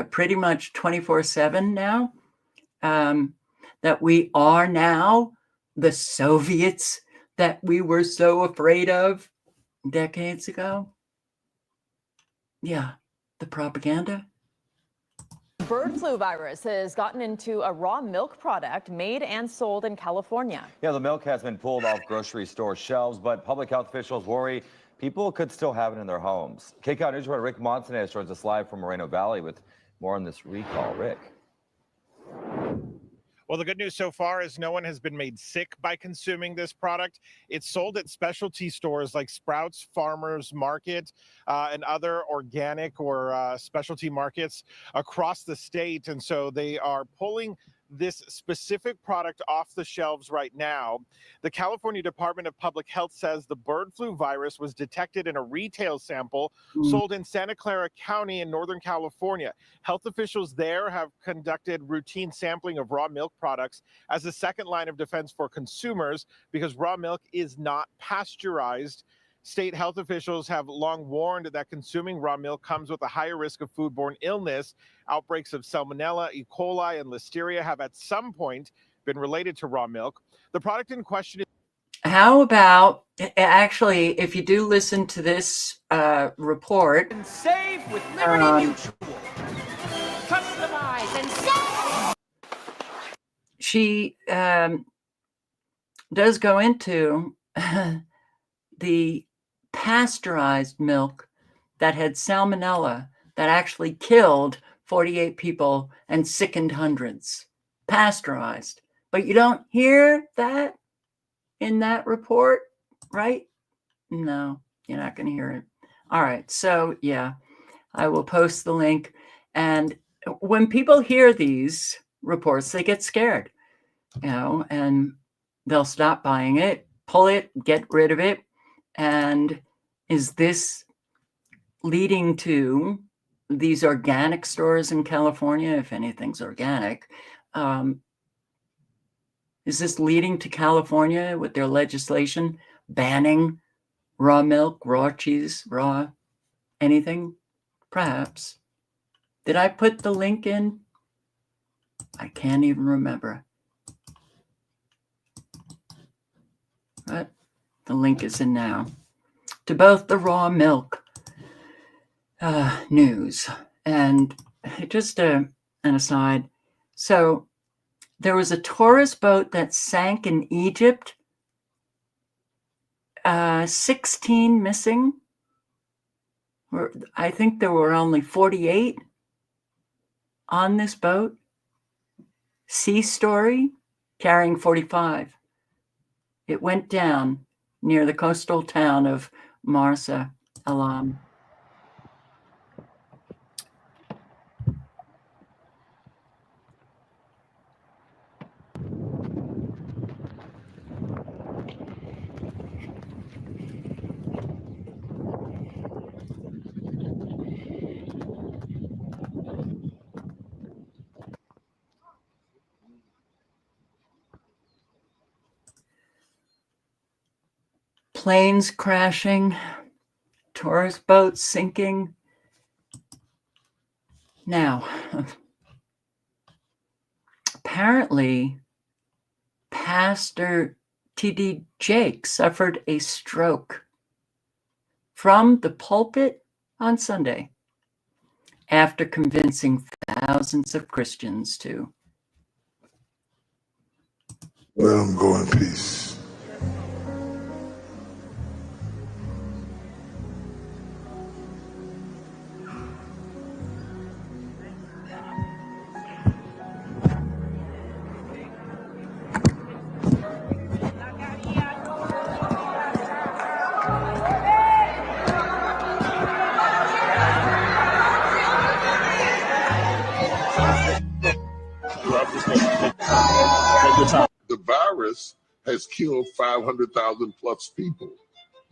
pretty much 24/7 now? That we are now the Soviets that we were so afraid of decades ago? Yeah, the propaganda. Bird flu virus has gotten into a raw milk product made and sold in California. Yeah, the milk has been pulled off grocery store shelves, but public health officials worry people could still have it in their homes. KCAL News reporter Rick Montanez joins us live from Moreno Valley with more on this recall. Rick. Well, the good news so far is no one has been made sick by consuming this product. It's sold at specialty stores like Sprouts Farmers Market and other organic or specialty markets across the state. And so they are pulling this specific product off the shelves right now. The California Department of Public Health says the bird flu virus was detected in a retail sample sold in Santa Clara County in Northern California. Health officials there have conducted routine sampling of raw milk products as a second line of defense for consumers because raw milk is not pasteurized. State health officials have long warned that consuming raw milk comes with a higher risk of foodborne illness. Outbreaks of Salmonella, E. coli, and Listeria have at some point been related to raw milk. The product in question is... How about, actually, if you do listen to this report... And save with Liberty Mutual. Customize and save! She does go into the pasteurized milk that had salmonella that actually killed 48 people and sickened hundreds. Pasteurized. But you don't hear that in that report, right? No, you're not going to hear it. All right. So, yeah, I will post the link. And when people hear these reports, they get scared, and they'll stop buying it, pull it, get rid of it. And is this leading to these organic stores in California, if anything's organic? Is this leading to California with their legislation banning raw milk, raw cheese, raw anything? Perhaps. Did I put the link in? I can't even remember. But the link is in now to both the raw milk news and just an aside. So there was a tourist boat that sank in Egypt. 16 missing. I think there were only 48 on this boat. Sea Story carrying 45. It went down near the coastal town of Marsa Alam. Planes crashing, tourist boats sinking. Now, apparently, Pastor T.D. Jake suffered a stroke from the pulpit on Sunday after convincing thousands of Christians to let them go in peace. The virus has killed 500,000 plus people.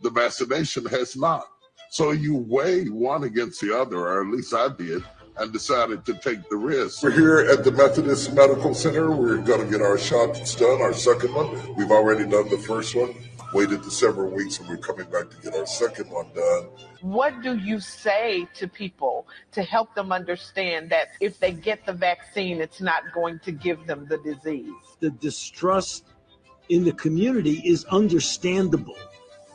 The vaccination has not. So you weigh one against the other, or at least I did, and decided to take the risk. We're here at the Methodist Medical Center. We're going to get our shots done, our second one. We've already done the first one, waited the several weeks, and we're coming back to get our second one done. What do you say to people to help them understand that if they get the vaccine, it's not going to give them the disease? The distrust in the community is understandable.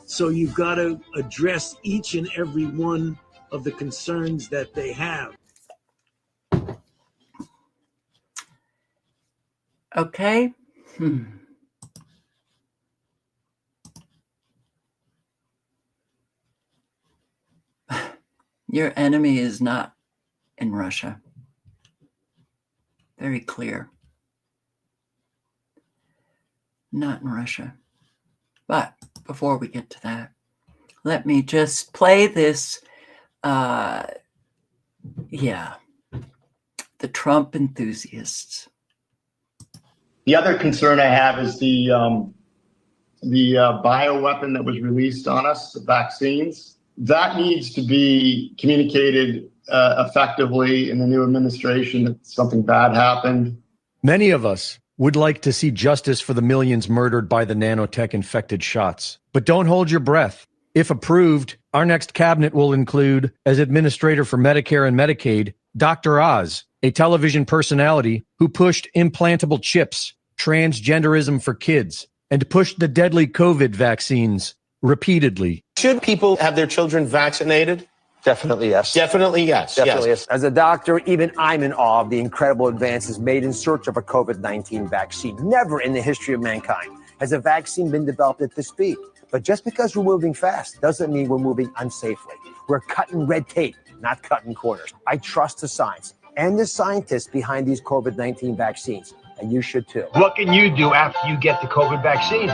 So you've got to address each and every one of the concerns that they have. Okay. Your enemy is not in Russia. Very clear. Not in Russia. But before we get to that, let me just play this. The Trump enthusiasts. The other concern I have is the bioweapon that was released on us, the vaccines. That needs to be communicated effectively in the new administration that something bad happened. Many of us would like to see justice for the millions murdered by the nanotech-infected shots. But don't hold your breath. If approved, our next cabinet will include, as Administrator for Medicare and Medicaid, Dr. Oz, a television personality who pushed implantable chips, transgenderism for kids, and pushed the deadly COVID vaccines repeatedly. Should people have their children vaccinated? Definitely yes. Definitely yes. Definitely yes. As a doctor, even I'm in awe of the incredible advances made in search of a COVID-19 vaccine. Never in the history of mankind has a vaccine been developed at this speed. But just because we're moving fast doesn't mean we're moving unsafely. We're cutting red tape, not cutting corners. I trust the science and the scientists behind these COVID-19 vaccines, and you should too. What can you do after you get the COVID vaccine?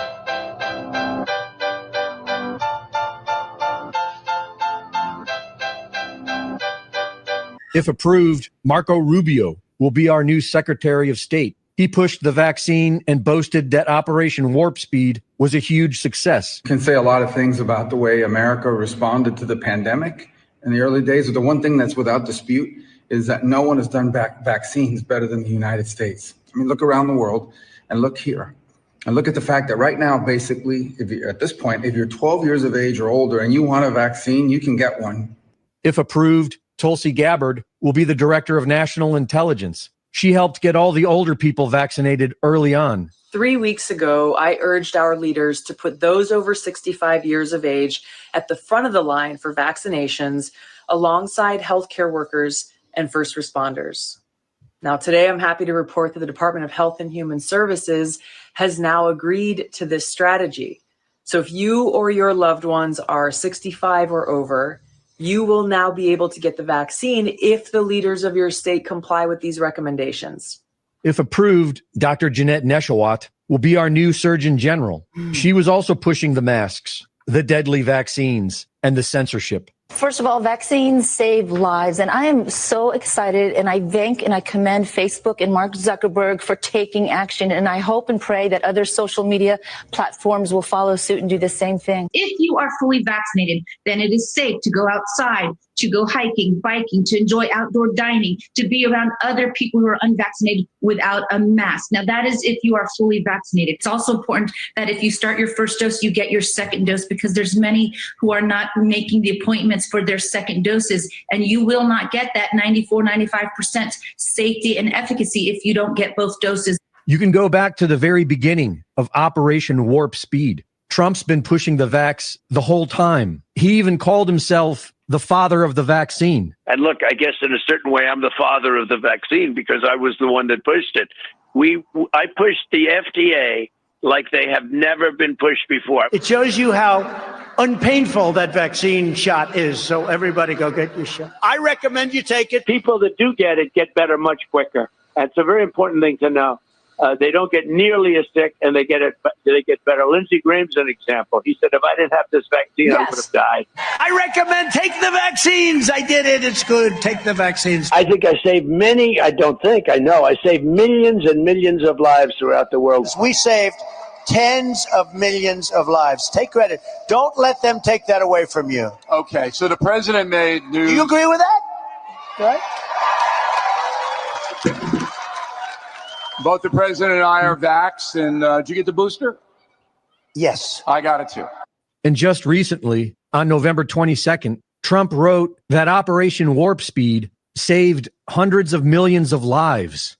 If approved, Marco Rubio will be our new Secretary of State. He pushed the vaccine and boasted that Operation Warp Speed was a huge success. Can say a lot of things about the way America responded to the pandemic in the early days. The one thing that's without dispute is that no one has done vaccines better than the United States. I mean, look around the world and look here. And look at the fact that right now, basically, at this point, if you're 12 years of age or older and you want a vaccine, you can get one. If approved, Tulsi Gabbard will be the Director of National Intelligence. She helped get all the older people vaccinated early on. 3 weeks ago, I urged our leaders to put those over 65 years of age at the front of the line for vaccinations alongside healthcare workers and first responders. Now, today, I'm happy to report that the Department of Health and Human Services has now agreed to this strategy. So if you or your loved ones are 65 or over, you will now be able to get the vaccine if the leaders of your state comply with these recommendations. If approved, Dr. Jeanette Neshawat will be our new Surgeon General. She was also pushing the masks, the deadly vaccines, and the censorship. First of all, vaccines save lives, and I am so excited, and I thank and I commend Facebook and Mark Zuckerberg for taking action, and I hope and pray that other social media platforms will follow suit and do the same thing. If you are fully vaccinated, then it is safe to go outside, to go hiking, biking, to enjoy outdoor dining, to be around other people who are unvaccinated without a mask. Now, that is if you are fully vaccinated. It's also important that if you start your first dose, you get your second dose, because there's many who are not making the appointments for their second doses, and you will not get that 94, 95% safety and efficacy if you don't get both doses. You can go back to the very beginning of Operation Warp Speed. Trump's been pushing the vax the whole time. He even called himself the father of the vaccine. And look, I guess in a certain way, I'm the father of the vaccine because I was the one that pushed it. I pushed the FDA like they have never been pushed before. It shows you how unpainful that vaccine shot is. So everybody go get your shot. I recommend you take it. People that do get it get better much quicker. That's a very important thing to know. They don't get nearly as sick, and they get better. Lindsey Graham's an example. He said, if I didn't have this vaccine, I would have died. I recommend take the vaccines. I did it. It's good. Take the vaccines. I think I saved I know I saved millions and millions of lives throughout the world. We saved tens of millions of lives. Take credit. Don't let them take that away from you. Okay, so the president made news. Do you agree with that? Right? Both the president and I are vaxxed, and did you get the booster? Yes. I got it too. And just recently, on November 22nd, Trump wrote that Operation Warp Speed saved hundreds of millions of lives.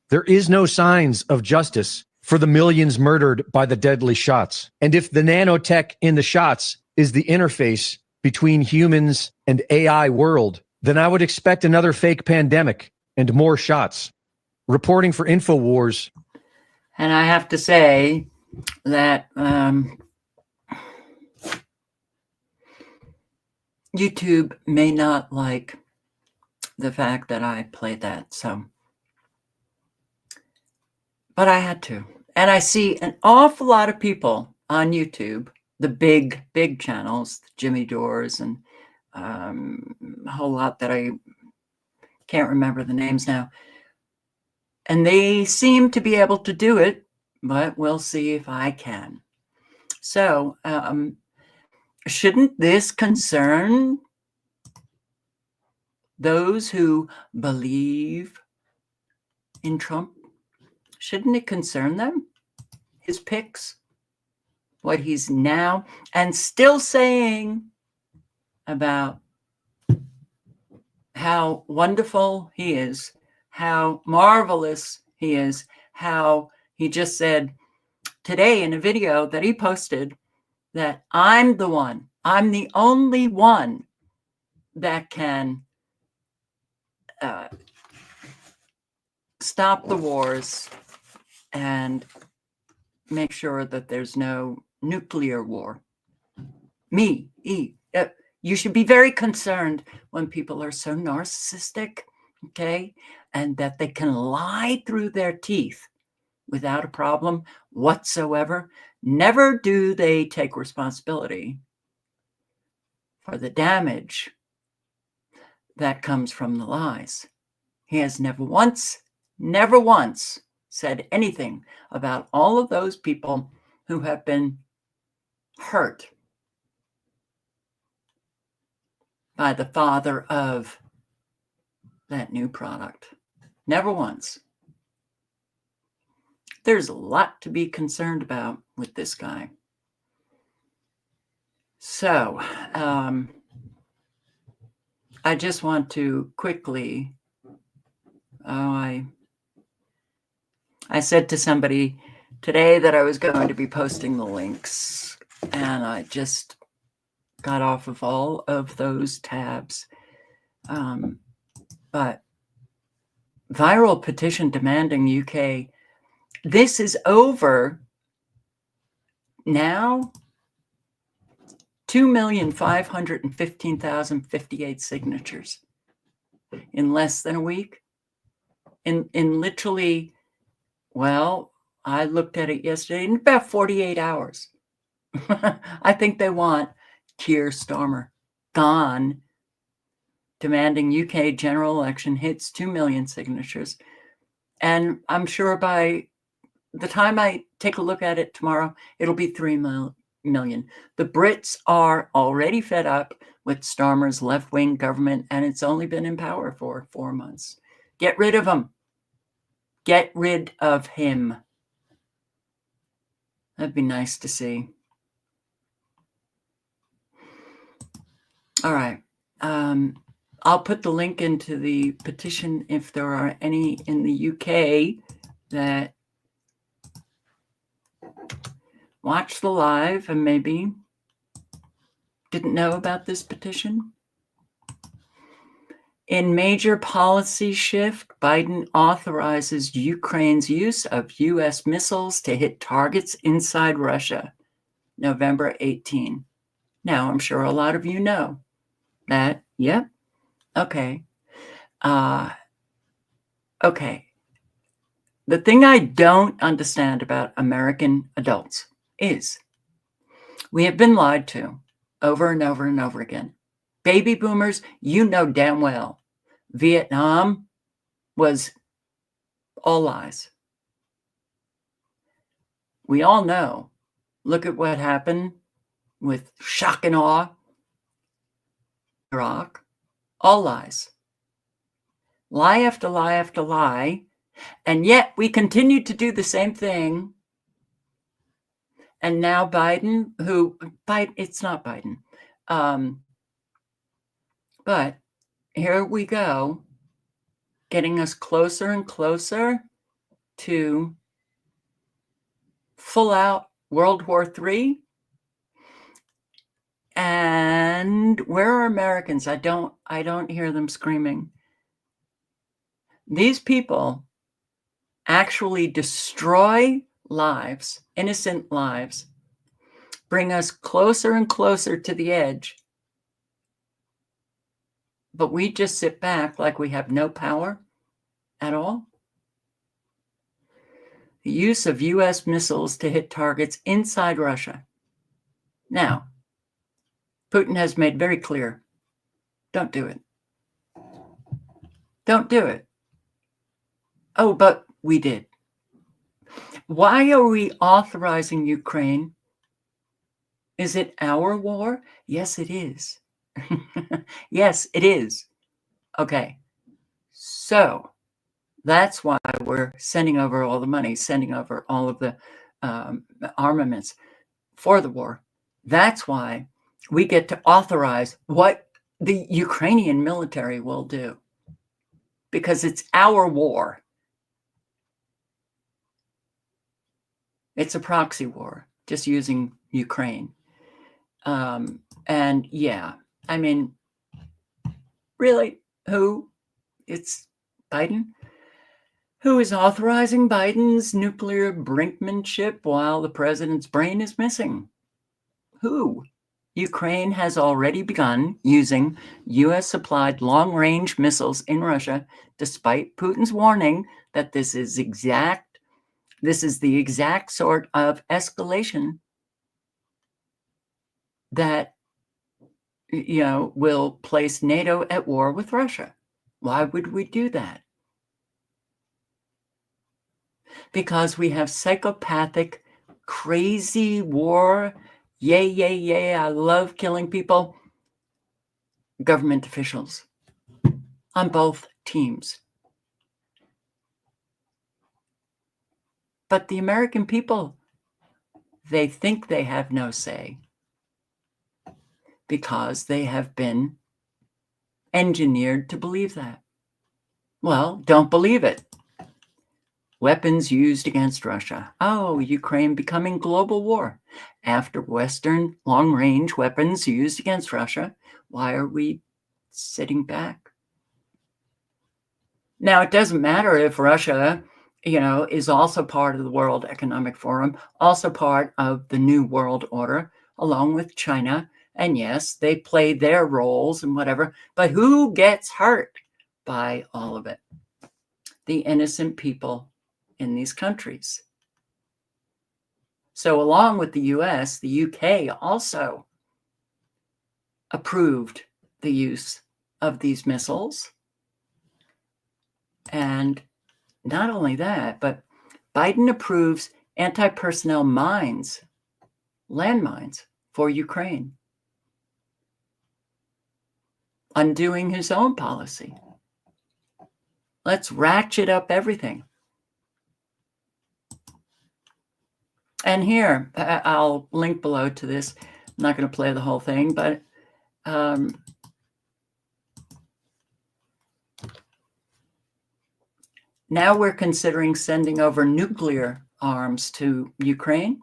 There is no signs of justice for the millions murdered by the deadly shots. And if the nanotech in the shots is the interface between humans and AI world, then I would expect another fake pandemic and more shots. Reporting for InfoWars. And I have to say that YouTube may not like the fact that I played that. But I had to. And I see an awful lot of people on YouTube, the big channels, Jimmy Dores and a whole lot that I can't remember the names now. And they seem to be able to do it, but we'll see if I can. So, shouldn't this concern those who believe in Trump? Shouldn't it concern them? His picks, what he's now and still saying about how wonderful he is, how marvelous he is, how he just said today in a video that he posted that I'm the only one that can stop the wars and make sure that there's no nuclear war. You should be very concerned when people are so narcissistic, okay? And that they can lie through their teeth without a problem whatsoever. Never do they take responsibility for the damage that comes from the lies. He has never once said anything about all of those people who have been hurt by the father of that new product. Never once. There's a lot to be concerned about with this guy. So, I just want to quickly, I said to somebody today that I was going to be posting the links, and I just got off of all of those tabs. But viral petition demanding UK, this is over now. 2,515,058 signatures in less than a week. In literally, well, I looked at it yesterday, in about 48 hours. I think they want Keir Starmer gone, demanding UK general election hits 2 million signatures. And I'm sure by the time I take a look at it tomorrow, it'll be 3 million. The Brits are already fed up with Starmer's left-wing government, and it's only been in power for 4 months. Get rid of him. Get rid of him. That'd be nice to see. All right. I'll put the link into the petition if there are any in the UK that watched the live and maybe didn't know about this petition. In major policy shift, Biden authorizes Ukraine's use of U.S. missiles to hit targets inside Russia, November 18. Now, I'm sure a lot of you know that. Yep. Okay. Okay. The thing I don't understand about American adults is we have been lied to over and over and over again. Baby boomers, you know damn well Vietnam was all lies. We all know. Look at what happened with shock and awe. Iraq, all lies. Lie after lie after lie. And yet we continue to do the same thing. And now Biden, it's not Biden. But here we go, getting us closer and closer to full out World War III. And where are Americans? I don't hear them screaming. These people actually destroy lives, innocent lives, bring us closer and closer to the edge. But we just sit back like we have no power at all. The use of U.S. missiles to hit targets inside Russia. Now, Putin has made very clear, don't do it. Don't do it. Oh, but we did. Why are we authorizing Ukraine? Is it our war? Yes, it is. Yes, it is. Okay. So that's why we're sending over all the money, sending over all of the armaments for the war. That's why we get to authorize what the Ukrainian military will do, because it's our war. It's a proxy war, just using Ukraine. And yeah, I mean, really, who? It's Biden. Who is authorizing Biden's nuclear brinkmanship while the president's brain is missing? Who? Ukraine has already begun using U.S.-supplied long-range missiles in Russia, despite Putin's warning that this is the exact sort of escalation that will place NATO at war with Russia. Why would we do that? Because we have psychopathic, crazy war. Yay, yay, yay. I love killing people. Government officials on both teams. But the American people, they think they have no say because they have been engineered to believe that. Well, don't believe it. Weapons used against Russia. Oh, Ukraine becoming global war. After Western long-range weapons used against Russia, why are we sitting back? Now, it doesn't matter if Russia, is also part of the World Economic Forum, also part of the New World Order, along with China. And yes, they play their roles and whatever, but who gets hurt by all of it? The innocent people in these countries. So along with the US, the UK also approved the use of these missiles. And not only that, but Biden approves anti-personnel mines landmines for Ukraine, undoing his own policy. Let's ratchet up everything. And here, I'll link below to this. I'm not going to play the whole thing, but now we're considering sending over nuclear arms to Ukraine.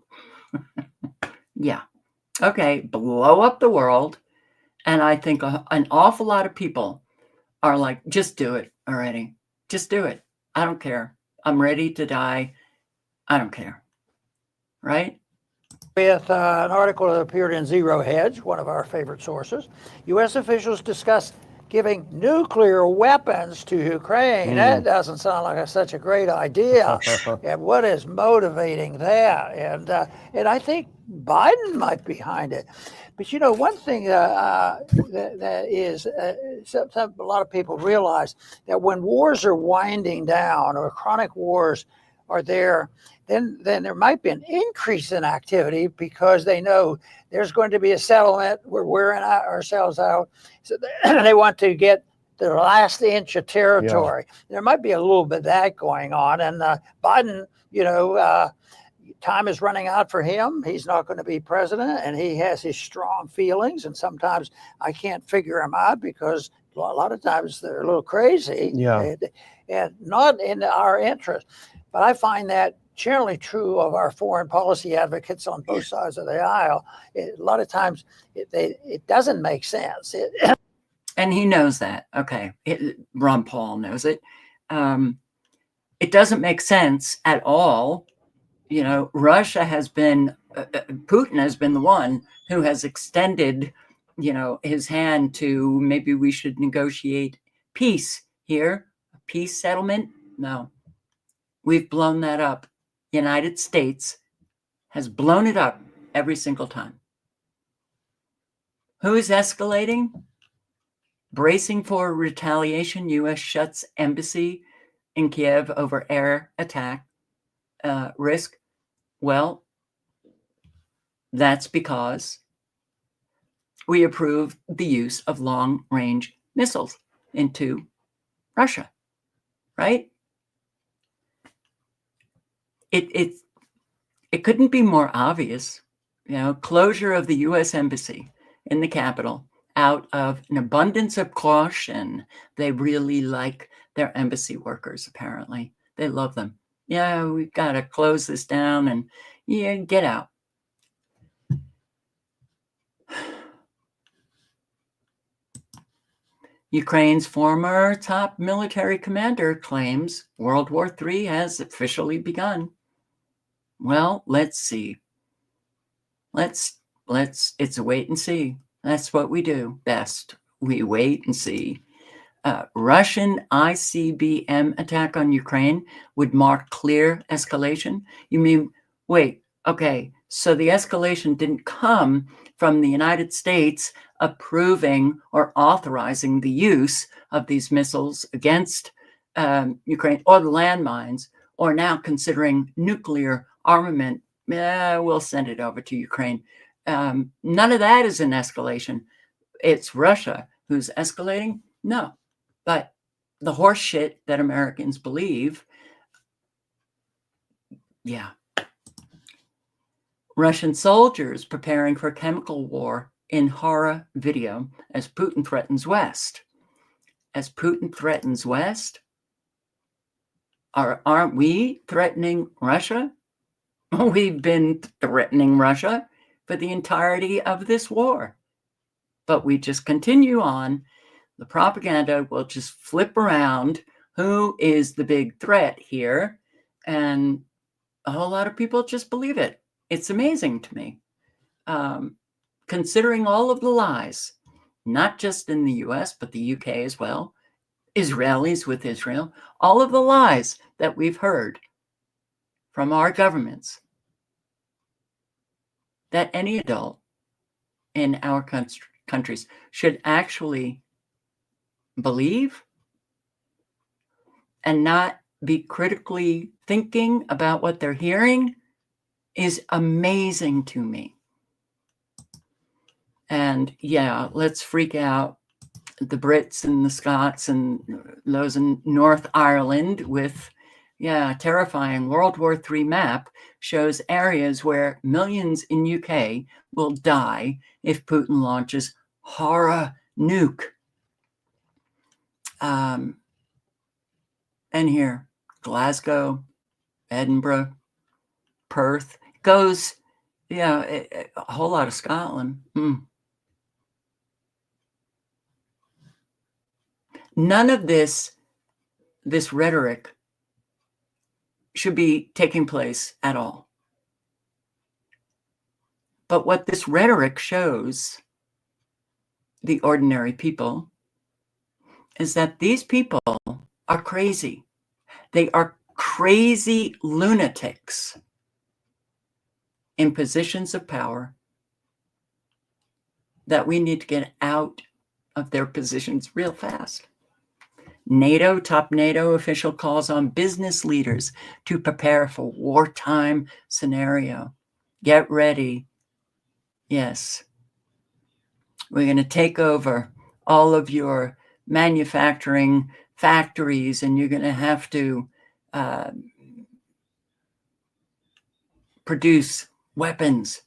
Yeah. Okay, blow up the world. And I think an awful lot of people are like, just do it already. Just do it. I don't care. I'm ready to die. I don't care. Right? With an article that appeared in Zero Hedge, one of our favorite sources, U.S. officials discuss giving nuclear weapons to Ukraine. That doesn't sound like such a great idea. And what is motivating that? And I think Biden might be behind it. But you know, one thing that is a lot of people realize that when wars are winding down or chronic wars are there, then there might be an increase in activity because they know there's going to be a settlement. We're wearing ourselves out. So they want to get the last inch of territory. Yeah. There might be a little bit of that going on. And Biden, you know, time is running out for him. He's not going to be president, and he has his strong feelings. And sometimes I can't figure him out because a lot of times they're a little crazy. Yeah. And not in our interest. But I find that generally true of our foreign policy advocates on both sides of the aisle. A lot of times it doesn't make sense. And he knows that. Okay. Ron Paul knows it. It doesn't make sense at all. You know, Russia has been, Putin has been the one who has extended, you know, his hand to maybe we should negotiate peace here, a peace settlement. No. We've blown that up. United States has blown it up every single time. Who is escalating? Bracing for retaliation, U.S. shuts embassy in Kiev over air attack risk. Well, that's because we approved the use of long-range missiles into Russia, right? It couldn't be more obvious, you know, closure of the U.S. embassy in the capital out of an abundance of caution. They really like their embassy workers, apparently. They love them. Yeah, we've got to close this down and yeah, get out. Ukraine's former top military commander claims World War III has officially begun. Well, let's see. Let's it's a wait and see. That's what we do best. We wait and see. Russian ICBM attack on Ukraine would mark clear escalation. You mean, wait, okay, so the escalation didn't come from the United States approving or authorizing the use of these missiles against Ukraine or the landmines, or now considering nuclear armament. We'll send it over to Ukraine. None of that is an escalation. It's Russia who's escalating. No, but the horse shit that Americans believe. Yeah. Russian soldiers preparing for chemical war in horror video as Putin threatens West. As Putin threatens West, aren't we threatening Russia? We've been threatening Russia for the entirety of this war. But we just continue on. The propaganda will just flip around. Who is the big threat here? And a whole lot of people just believe it. It's amazing to me. Considering all of the lies, not just in the US, but the UK as well, Israelis with Israel, all of the lies that we've heard from our governments, that any adult in our countries should actually believe and not be critically thinking about what they're hearing is amazing to me. And yeah, let's freak out the Brits and the Scots and those in North Ireland with, yeah, terrifying World War III map shows areas where millions in UK will die if Putin launches horror nuke. And here, Glasgow, Edinburgh, Perth, goes, yeah, a whole lot of Scotland. None of this rhetoric should be taking place at all. But what this rhetoric shows the ordinary people is that these people are crazy. They are crazy lunatics in positions of power that we need to get out of their positions real fast. Top NATO official calls on business leaders to prepare for wartime scenario. Get ready. Yes. We're going to take over all of your manufacturing factories, and you're going to have to produce weapons,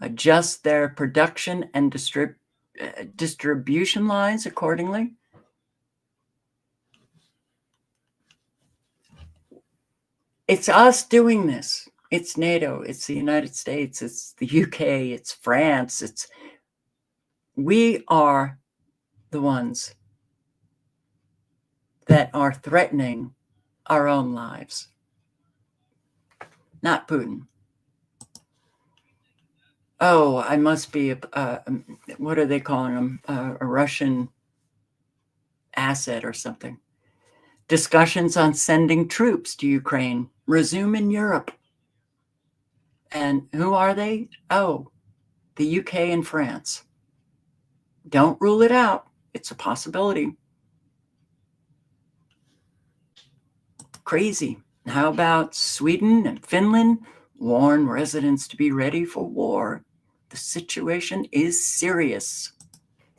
adjust their production and distribution lines accordingly. It's us doing this. It's NATO, it's the United States, it's the UK, it's France, we are the ones that are threatening our own lives, not Putin. Oh, I must be, what are they calling him? A Russian asset or something. Discussions on sending troops to Ukraine resume in Europe. And who are they? Oh, the UK and France. Don't rule it out. It's a possibility. Crazy. How about Sweden and Finland warn residents to be ready for war? The situation is serious.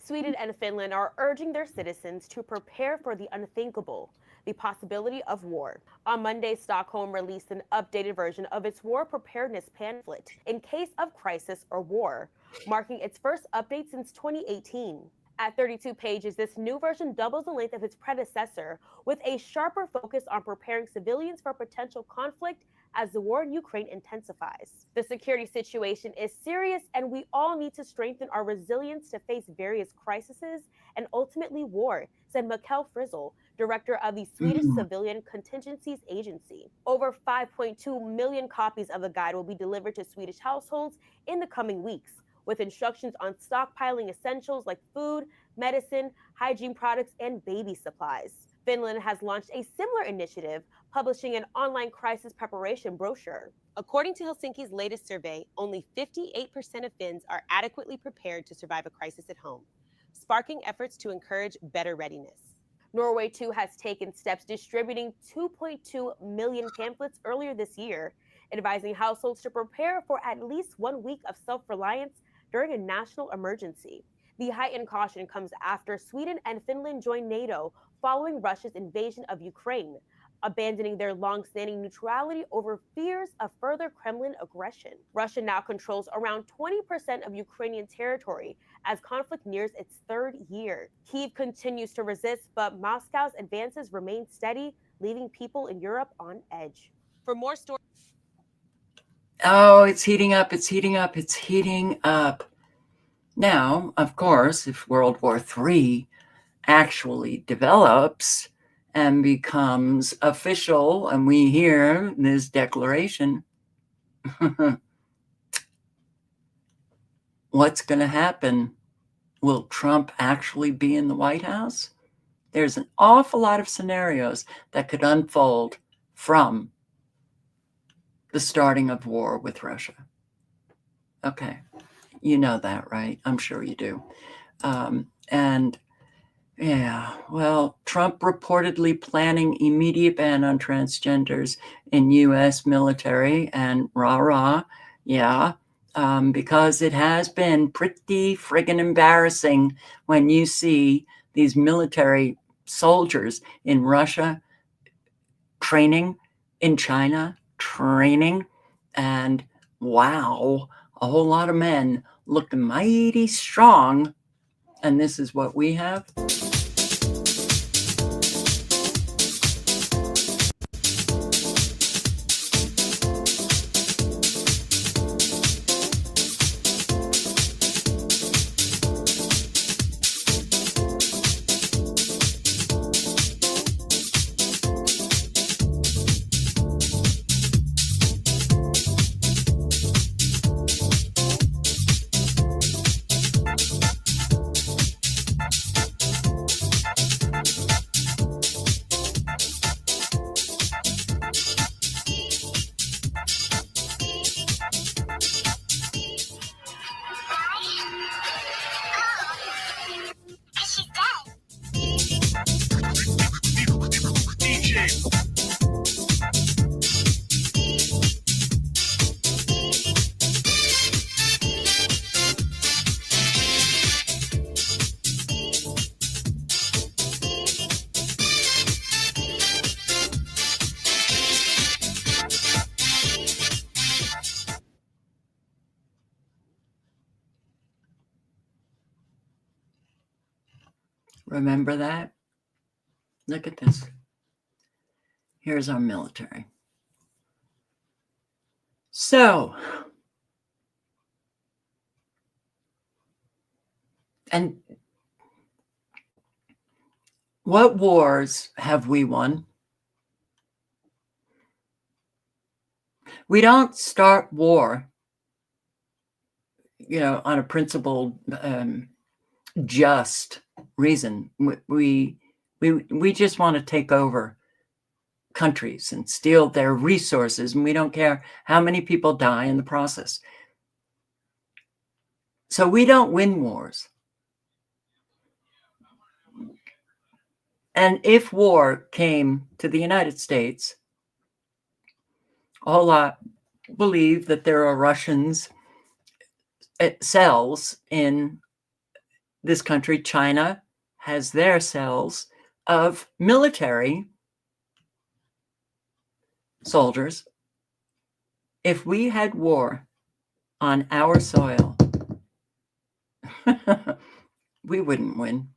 Sweden and Finland are urging their citizens to prepare for the unthinkable, the possibility of war. On Monday, Stockholm released an updated version of its war preparedness pamphlet in case of crisis or war, marking its first update since 2018. At 32 pages, this new version doubles the length of its predecessor, with a sharper focus on preparing civilians for potential conflict as the war in Ukraine intensifies. The security situation is serious, and we all need to strengthen our resilience to face various crises and ultimately war, said Mikkel Frizzle, director of the Swedish Civilian Contingencies Agency. Over 5.2 million copies of the guide will be delivered to Swedish households in the coming weeks, with instructions on stockpiling essentials like food, medicine, hygiene products, and baby supplies. Finland has launched a similar initiative, publishing an online crisis preparation brochure. According to Helsinki's latest survey, only 58% of Finns are adequately prepared to survive a crisis at home, sparking efforts to encourage better readiness. Norway, too, has taken steps, distributing 2.2 million pamphlets earlier this year, advising households to prepare for at least 1 week of self-reliance during a national emergency. The heightened caution comes after Sweden and Finland joined NATO following Russia's invasion of Ukraine, abandoning their long-standing neutrality over fears of further Kremlin aggression. Russia now controls around 20% of Ukrainian territory as conflict nears its third year. Kyiv continues to resist, but Moscow's advances remain steady, leaving people in Europe on edge. For more stories. Oh, it's heating up, it's heating up, it's heating up. Now, of course, if World War III actually develops and becomes official, and we hear this declaration, what's going to happen? Will Trump actually be in the White House? There's an awful lot of scenarios that could unfold from the starting of war with Russia. Okay, you know that, right? I'm sure you do. And yeah, well, Trump reportedly planning immediate ban on transgenders in U.S. military and rah-rah. Yeah, because it has been pretty friggin' embarrassing when you see these military soldiers in Russia training, in China training, and wow, a whole lot of men looked mighty strong, and this is what we have. Remember that? Look at this. Here's our military. So, and what wars have we won? We don't start war, on a principled, just reason. We just want to take over countries and steal their resources, and we don't care how many people die in the process. So we don't win wars. And if war came to the United States, a whole lot believe that there are Russians cells in this country. China has their cells of military soldiers. If we had war on our soil, we wouldn't win.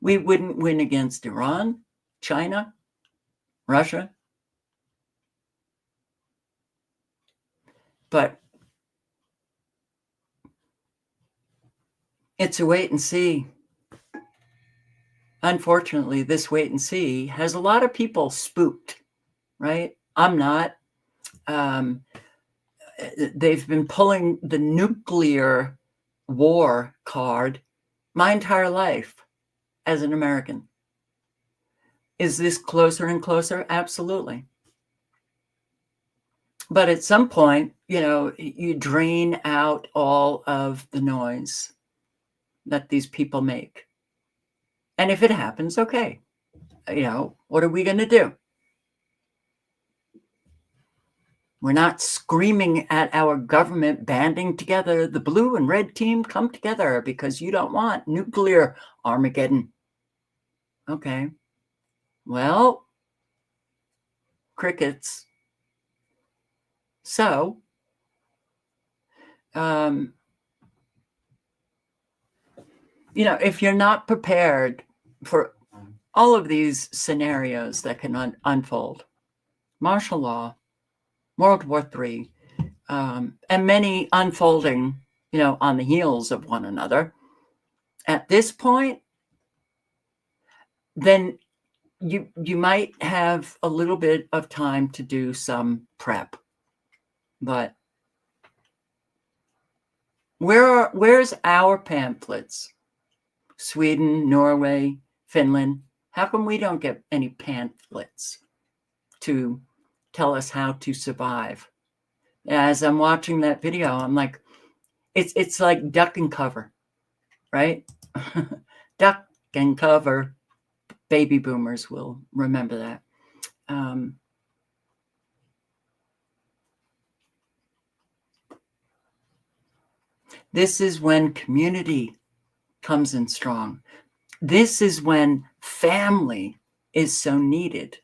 We wouldn't win against Iran, China, Russia. But it's a wait and see. Unfortunately, this wait and see has a lot of people spooked, right? I'm not. They've been pulling the nuclear war card my entire life as an American. Is this closer and closer? Absolutely. But at some point, you drain out all of the noise that these people make. And if it happens, okay. What are we going to do? We're not screaming at our government, banding together. The blue and red team, come together because you don't want nuclear Armageddon. Okay. Well, crickets. So, if you're not prepared for all of these scenarios that can unfold, martial law, World War III, and many unfolding, on the heels of one another, at this point, then you might have a little bit of time to do some prep. But where's our pamphlets? Sweden, Norway, Finland. How come we don't get any pamphlets to tell us how to survive? As I'm watching that video, I'm like, it's like duck and cover, right? Duck and cover. Baby boomers will remember that. This is when community comes in strong. This is when family is so needed.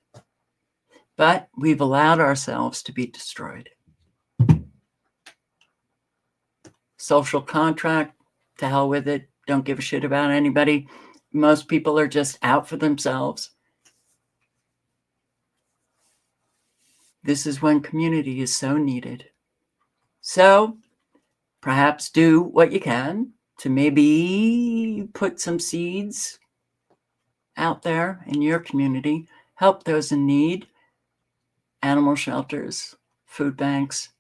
But we've allowed ourselves to be destroyed. Social contract, to hell with it. Don't give a shit about anybody. Most people are just out for themselves. This is when community is so needed. So perhaps do what you can to maybe put some seeds out there in your community. Help those in need. Animal shelters, food banks,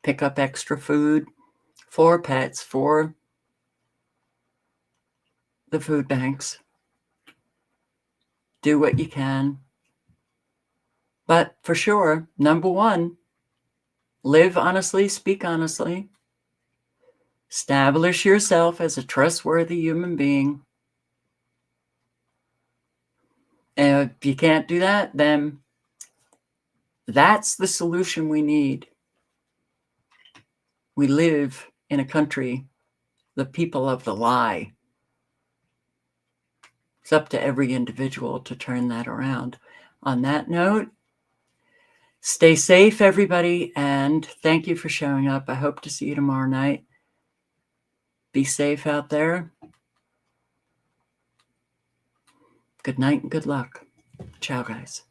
pick up extra food for pets, for the food banks. Do what you can. But for sure, number one, live honestly, speak honestly. Establish yourself as a trustworthy human being. And if you can't do that, then that's the solution we need. We live in a country, the people of the lie. It's up to every individual to turn that around. On that note, stay safe, everybody, and thank you for showing up. I hope to see you tomorrow night. Be safe out there. Good night and good luck. Ciao, guys.